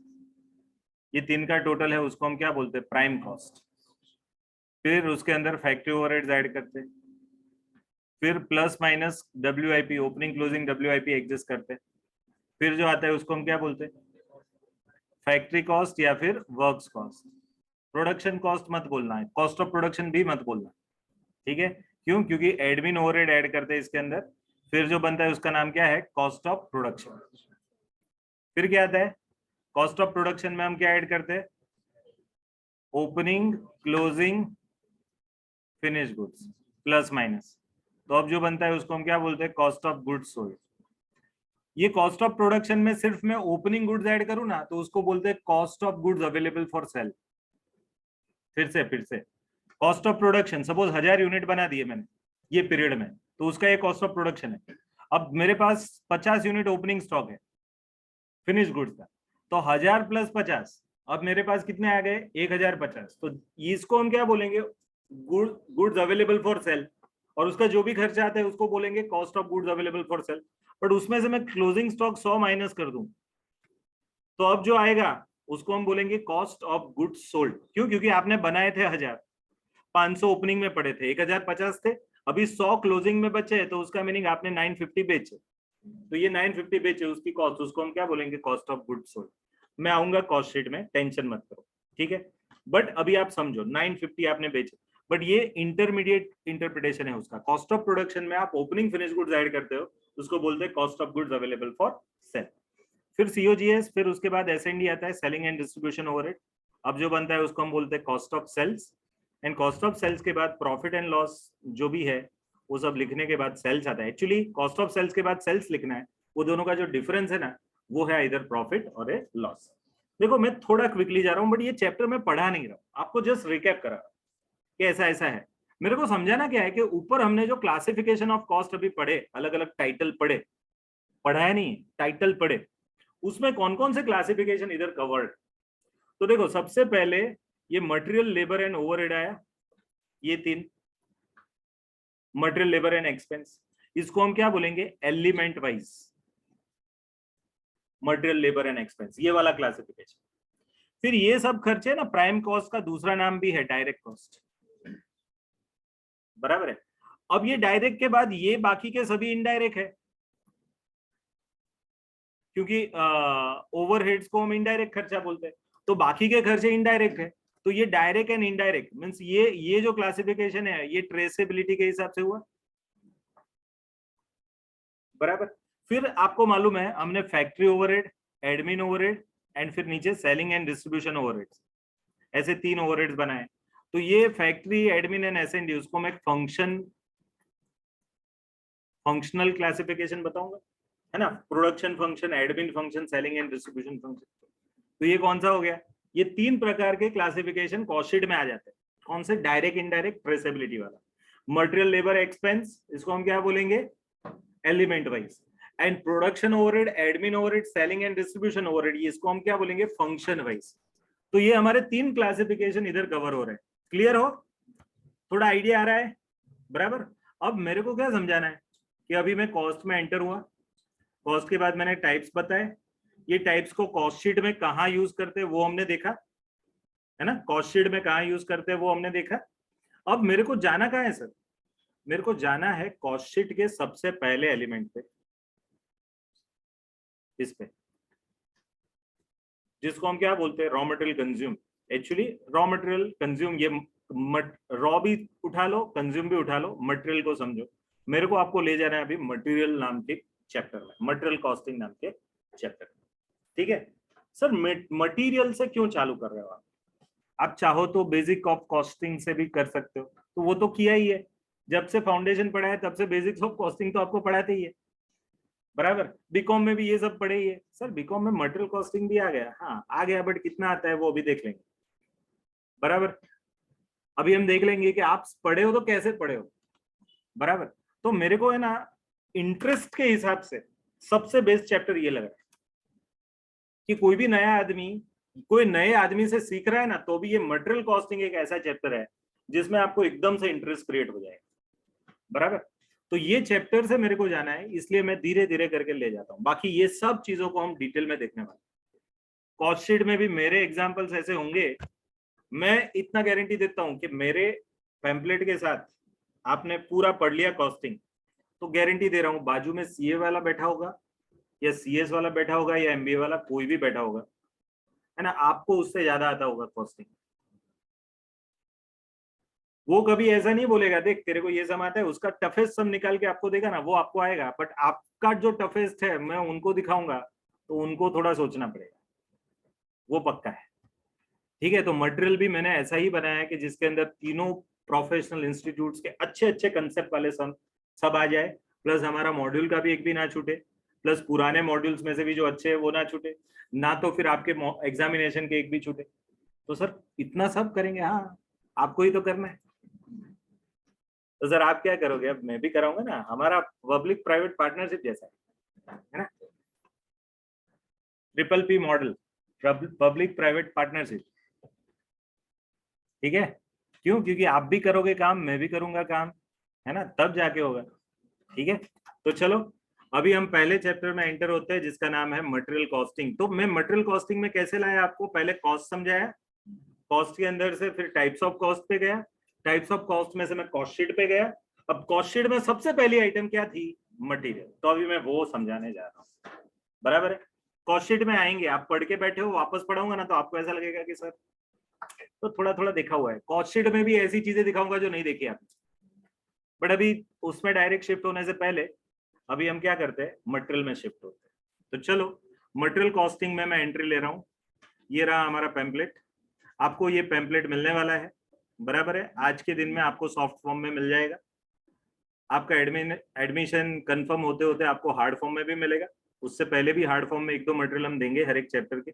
ये तीन का टोटल है, उसको हम क्या बोलते हैं? Prime cost. फिर उसके अंदर फैक्ट्री ओवरहेड्स ऐड करते हैं, फिर plus minus WIP, opening closing WIP adjust करते हैं। फिर जो आता है उसको हम क्या बोलते हैं? फैक्ट्री कॉस्ट या फिर वर्क्स कॉस्ट। प्रोडक्शन कॉस्ट मत बोलना है, कॉस्ट ऑफ प्रोडक्शन भी मत बोलना, ठीक है? क्यों? क्योंकि एडमिन ओवरहेड ऐड करते हैं इसके अंदर। फिर जो बनता है उसका नाम क्या है? Cost of production. फिर क्या आता है? कॉस्ट ऑफ प्रोडक्शन में हम क्या ऐड करते हैं? Opening closing finish goods plus minus. तो अब जो बनता है उसको हम क्या बोलते हैं? Cost of goods sold. ये कॉस्ट ऑफ प्रोडक्शन में सिर्फ मैं ओपनिंग गुड्स ऐड करूं ना तो उसको बोलते हैं cost of goods available for sale. फिर से cost of production, suppose 1000 unit बना दिए मैंने ये पीरियड में, तो उसका ये कॉस्ट ऑफ प्रोडक्शन है। अब मेरे पास 50 यूनिट ओपनिंग स्टॉक है फिनिश गुड्स का, तो 1000 प्लस 50, अब मेरे पास कितने आ गए? 1050। तो इसको हम क्या बोलेंगे? Goods available for sale. और उसका जो भी खर्चा आता है उसको बोलेंगे cost of goods available for sale. But उसमें से मैं क्लोजिंग स्टॉक 100 माइनस कर दूं तो अब जो आएगा उसको हम बोलेंगे कॉस्ट ऑफ गुड्स सोल्ड। क्यों? क्योंकि आपने बनाए थे 1000, 500 ओपनिंग में पड़े थे, 1050 थे, अभी 100 क्लोजिंग में बचे, तो उसका मीनिंग आपने 950 बेचे। तो ये 950 बेचे, उसकी कॉस्ट, उसको हम क्या बोलेंगे? Cost of goods sold. मैं आऊंगा कॉस्ट शीट में, टेंशन मत करो, ठीक है? बट अभी आप समझो 950 आपने बेचे, बट ये इंटरमीडिएट इंटरप्रिटेशन है उसका। कॉस्ट ऑफ प्रोडक्शन में आप ओपनिंग फिनिश गुड्स ऐड करते हो, उसको बोलते हैं cost of goods available for sale. फिर COGS, फिर उसके बाद S&D आता है, सेलिंग एंड डिस्ट्रीब्यूशन ओवरहेड। अब जो बनता है उसको हम बोलते हैं cost of sales. And cost of sales के बाद प्रॉफिट एंड लॉस जो भी है वो सब लिखने के बाद सेल्स आता है। एक्चुअली कॉस्ट ऑफ सेल्स के बाद सेल्स लिखना है, वो दोनों का जो डिफरेंस है ना वो है इधर प्रॉफिट और ए लॉस। देखो मैं थोड़ा क्विकली जा रहा हूँ, बट ये चैप्टर में पढ़ा नहीं रहा हूँ, आपको जस्ट रिकैप करा कि ऐसा ऐसा है। मेरे को समझाना क्या है कि ऊपर हमने जो क्लासिफिकेशन ऑफ कॉस्ट अभी पढ़े, अलग अलग टाइटल पढ़े, पढ़ाया नहीं, टाइटल पढ़े, उसमें कौन कौन से क्लासिफिकेशन इधर कवर्ड। तो देखो सबसे पहले ये मटेरियल, लेबर एंड ओवरहेड आया, ये तीन, मटेरियल, लेबर एंड एक्सपेंस। इसको हम क्या बोलेंगे? Element wise material, labour and expense, ये वाला क्लासिफिकेशन। फिर ये सब खर्चे ना, प्राइम कॉस्ट का दूसरा नाम भी है डायरेक्ट कॉस्ट, बराबर है। अब ये डायरेक्ट के बाद ये बाकी के सभी इनडायरेक्ट है, क्योंकि ओवरहेड्स को हम इनडायरेक्ट खर्चा बोलते हैं, तो बाकी के खर्चे इनडायरेक्ट है। तो ये डायरेक्ट एंड इनडायरेक्ट मींस ये जो क्लासिफिकेशन है ये ट्रेसेबिलिटी के हिसाब से हुआ। बराबर। फिर आपको मालूम है हमने factory overhead, admin overhead and फिर नीचे सेलिंग एंड डिस्ट्रीब्यूशन ओवरहेड्स, ऐसे 3 ओवरहेड्स बनाए। तो ये फैक्ट्री, एडमिन एंड एस&डी उसको मैं फंक्शनल क्लासिफिकेशन बताऊंगा, है ना। Production function, admin function, selling and distribution function. तो ये कौन सा हो गया? ये 3 प्रकार के क्लासिफिकेशन कॉस्ट शीट में आ जाते हैं। कौन से? डायरेक्ट, इनडायरेक्ट, ट्रेसेबिलिटी वाला। मटेरियल लेबर एक्सपेंस, इसको हम क्या बोलेंगे? Element wise. And production overhead, admin overhead, selling and distribution overhead, इसको हम क्या बोलेंगे? Function wise. तो ये हमारे 3 क्लासिफिकेशन इधर कवर हो रहे हैं। क्लियर हो? थोड़ा आइडिया आ रहा है? बराबर। अब मेरे को क्या समझाना है कि अभी मैं कॉस्ट में एंटर हुआ, कॉस्ट के बाद मैंने टाइप्स बताए, ये टाइप्स को कॉस्ट शीट में कहाँ यूज करते हैं वो हमने देखा, है ना। कॉस्ट शीट में कहाँ यूज करते हैं वो हमने देखा। अब मेरे को जाना कहाँ है सर? मेरे को जाना है कॉस्ट शीट के सबसे पहले एलिमेंट पे, इस पे, जिसको हम क्या बोलते हैं? Raw material consume. Actually raw material consume, ये रॉ भी उठा लो, कंज्यूम भी उठा लो, मटेरियल को समझो। मेरे को आपको ले जाना है अभी मटेरियल नाम के चैप्टर में, मटेरियल कॉस्टिंग नाम के चैप्टर में। ठीक है सर। मटेरियल से क्यों चालू कर रहे हो आप चाहो तो बेसिक ऑफ कॉस्टिंग से भी कर सकते हो, तो वो तो किया ही है। जब से फाउंडेशन पढ़ा है तब से बेसिक्स ऑफ कॉस्टिंग तो आपको पढ़ाते ही है, बराबर। बीकॉम में भी ये सब पढ़े ही है सर। बीकॉम में मटेरियल कॉस्टिंग भी आ गया, हाँ आ गया, बट कितना आता है वो अभी देख लेंगे, बराबर। अभी हम देख लेंगे कि आप पढ़े हो तो कैसे पढ़े हो, बराबर। तो मेरे को है ना इंटरेस्ट के हिसाब से सबसे बेस्ट चैप्टर ये लग रहा है कि कोई भी नया आदमी, कोई नए आदमी से सीख रहा है ना, तो भी ये मटेरियल कॉस्टिंग एक ऐसा चैप्टर है जिसमें आपको एकदम से इंटरेस्ट क्रिएट हो जाएगा, बराबर। तो ये चैप्टर से मेरे को जाना है, इसलिए मैं धीरे धीरे करके ले जाता हूँ। बाकी ये सब चीजों को हम डिटेल में देखने वाले। कॉस्ट शीट में भी मेरे एग्जांपल्स ऐसे होंगे, मैं इतना गारंटी देता हूं कि मेरे पैम्पलेट के साथ आपने पूरा पढ़ लिया कॉस्टिंग, तो गारंटी दे रहा हूं बाजू में सीए वाला बैठा होगा या सीएस वाला बैठा होगा या एमबीए वाला, कोई भी बैठा होगा, है ना, आपको उससे ज्यादा आता होगा कॉस्टिंग। वो कभी ऐसा नहीं बोलेगा देख तेरे को ये सम आता है, उसका टफेस्ट सम निकाल के आपको देगा ना, वो आपको आएगा, बट आपका जो टफेस्ट है मैं उनको दिखाऊंगा, तो उनको थोड़ा सोचना पड़ेगा, वो पक्का है। ठीक है। तो मटेरियल भी मैंने ऐसा ही बनाया है कि जिसके अंदर तीनों प्रोफेशनल इंस्टीट्यूट्स के अच्छे अच्छे कंसेप्ट वाले सब आ जाए, प्लस हमारा मॉड्यूल का भी एक भी ना छूटे, प्लस पुराने मॉड्यूल्स में से भी जो अच्छे है वो ना छूटे, ना तो फिर आपके एग्जामिनेशन के एक भी छूटे। तो सर इतना सब करेंगे, हाँ आपको ही तो करना है। तो सर आप क्या करोगे? अब मैं भी कराऊंगा ना, हमारा पब्लिक प्राइवेट पार्टनरशिप जैसा है ना, PPP model, public private partnership. ठीक है। क्यों? क्योंकि आप भी करोगे काम, मैं भी करूंगा काम, है ना, तब जाके होगा। ठीक है। तो चलो अभी हम पहले चैप्टर में एंटर होते हैं जिसका नाम है मटेरियल कॉस्टिंग। तो मैं मटेरियल कॉस्टिंग में कैसे लाया आपको? पहले कॉस्ट समझाया, कॉस्ट के अंदर से फिर टाइप्स ऑफ कॉस्ट पे गया, टाइप्स ऑफ कॉस्ट में से मैं कॉस्ट शीट पे गया। अब कॉस्ट शीट में सबसे पहली आइटम क्या थी? मटेरियल। तो अभी मैं वो समझाने जा रहा हूँ, बराबर है। कॉस्ट शीट में आएंगे, आप पढ़ के बैठे हो, वापस पढ़ाऊंगा ना तो आपको ऐसा लगेगा कि सर तो थोड़ा थोड़ा देखा हुआ है। कॉस्ट शीट में भी ऐसी चीजें दिखाऊंगा जो नहीं देखी आपने, बट अभी उसमें डायरेक्ट शिफ्ट होने से पहले अभी हम क्या करते हैं? मटेरियल में शिफ्ट होते हैं। तो चलो मटेरियल कॉस्टिंग में मैं एंट्री ले रहा हूँ। ये रहा हमारा पैम्पलेट, आपको ये पैम्पलेट मिलने वाला है, बराबर है। आज के दिन में आपको सॉफ्ट फॉर्म में मिल जाएगा, आपका एडमिशन कंफर्म होते होते आपको हार्ड फॉर्म में भी मिलेगा, उससे पहले भी हार्ड फॉर्म में 1-2 मटेरियल हम देंगे हर एक चैप्टर के,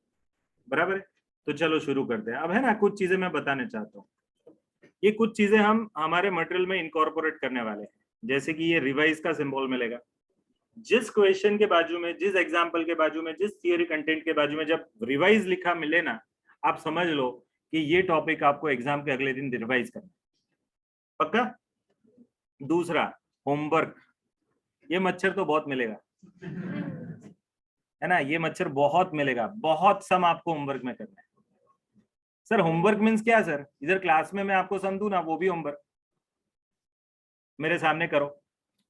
बराबर है। तो चलो शुरू करते हैं। अब है ना कुछ चीजें मैं बताना चाहता हूँ, ये कुछ चीजें हम हमारे मटेरियल में इनकॉर्पोरेट करने वाले हैं। जैसे कि ये रिवाइज का सिंबल मिलेगा, जिस क्वेश्चन के बाजू में, जिस एग्जाम्पल के बाजू में, जिस थियरी कंटेंट के बाजू में जब रिवाइज लिखा मिले ना, आप समझ लो कि ये टॉपिक आपको एग्जाम के अगले दिन रिवाइज करना, पक्का। दूसरा होमवर्क, ये मच्छर तो बहुत मिलेगा, है ना, ये मच्छर बहुत मिलेगा, बहुत सम आपको होमवर्क में करना है। सर होमवर्क मीन्स क्या सर? इधर क्लास में मैं आपको सम दूं ना, वो भी होमवर्क मेरे सामने करो,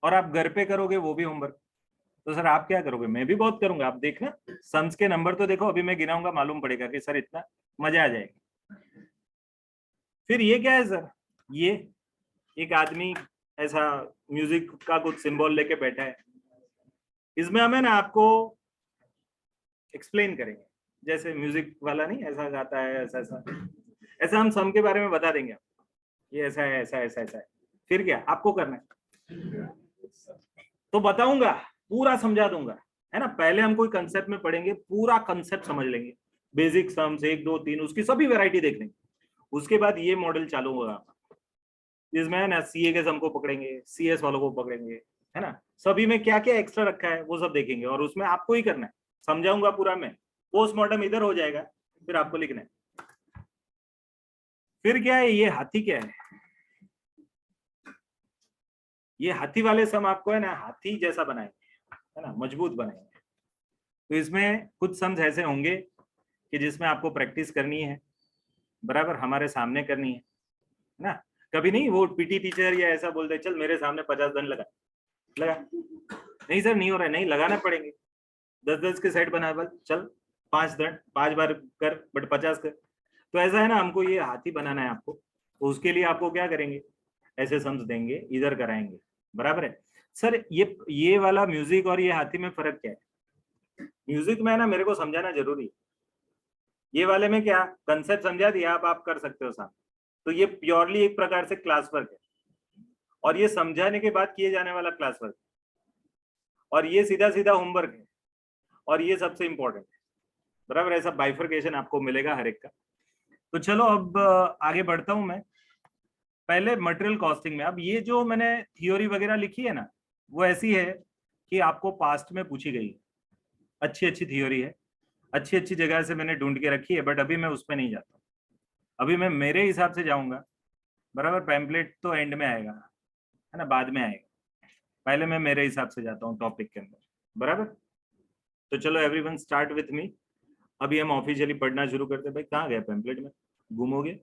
और आप घर पे करोगे वो भी होमवर्क। तो सर आप क्या करोगे? मैं भी बहुत करूंगा, आप देखना सम्स के नंबर तो देखो, अभी मैं गिनाऊंगा, मालूम पड़ेगा कि सर इतना, मजा आ जाएगा। फिर ये क्या है सर? ये एक आदमी ऐसा म्यूजिक का कुछ सिंबल लेके बैठा है, इसमें हमें ना आपको एक्सप्लेन करेंगे, जैसे म्यूजिक वाला नहीं ऐसा गाता है ऐसा ऐसा, ऐसा हम सम के बारे में बता देंगे आपको, ये ऐसा है ऐसा ऐसा ऐसा है। फिर क्या आपको करना है, तो बताऊंगा, पूरा समझा दूंगा, है ना। पहले हम कोई कंसेप्ट में पढ़ेंगे, पूरा कंसेप्ट समझ लेंगे, बेसिक सम्स 1 2 3 उसकी सभी वैरायटी देख लेंगे। उसके बाद ये मॉडल चालू होगा, इसमें है ना सीए के सम को पकड़ेंगे, सीएस वालों को पकड़ेंगे, है ना। सभी में क्या क्या एक्स्ट्रा रखा है वो सब देखेंगे, और उसमें आपको ही करना है, समझाऊंगा पूरा मैं। पोस्टमार्टम इधर हो जाएगा, फिर आपको लिखना है। फिर क्या है, ये हाथी क्या है, ये हाथी वाले सम आपको है ना हाथी जैसा बनाएंगे, है ना, मजबूत बनाएंगे। तो इसमें कुछ सम्स ऐसे होंगे कि जिसमें आपको प्रैक्टिस करनी है, बराबर हमारे सामने करनी है ना। कभी नहीं वो पीटी टीचर या ऐसा बोलते चल मेरे सामने 50 दंड लगा, नहीं सर नहीं हो रहा है, नहीं लगाना पड़ेंगे। 10-10 के सेट बना, बल चल 5 दंड 5 बार कर, बट 50 कर। तो ऐसा है ना, हमको ये हाथी बनाना है आपको, तो उसके लिए आपको क्या करेंगे, ऐसे सम्स देंगे, इधर कराएंगे, बराबर है। सर ये वाला म्यूजिक और ये हाथी में फर्क क्या है, म्यूजिक में है ना मेरे को समझाना जरूरी है, ये वाले में क्या कंसेप्ट समझा दिया आप कर सकते हो साथ। तो ये प्योरली एक प्रकार से क्लास वर्क है, और ये समझाने के बाद किए जाने वाला क्लास वर्क, और ये सीधा सीधा होमवर्क है, और ये सबसे इंपॉर्टेंट है, बराबर। ऐसा बाइफर्केशन आपको मिलेगा हर एक का। तो चलो अब आगे बढ़ता हूं मैं। पहले मटेरियल कॉस्टिंग में, अब ये जो मैंने थियोरी वगैरह लिखी है ना, वो ऐसी है कि आपको पास्ट में पूछी गई, अच्छी अच्छी थियोरी है, अच्छी अच्छी जगह से मैंने ढूंढ के रखी है, बट अभी मैं उस पर नहीं जाता, अभी मैं मेरे हिसाब से जाऊंगा, बराबर। पैम्पलेट तो एंड में आएगा, है ना, बाद में आएगा, पहले मैं मेरे हिसाब से जाता हूँ टॉपिक के अंदर, बराबर। तो चलो एवरीवन स्टार्ट विथ मी। अभी हम ऑफिशियली पढ़ना शुरू करते हैं। भाई कहाँ गया पैम्पलेट में, गुम हो गया।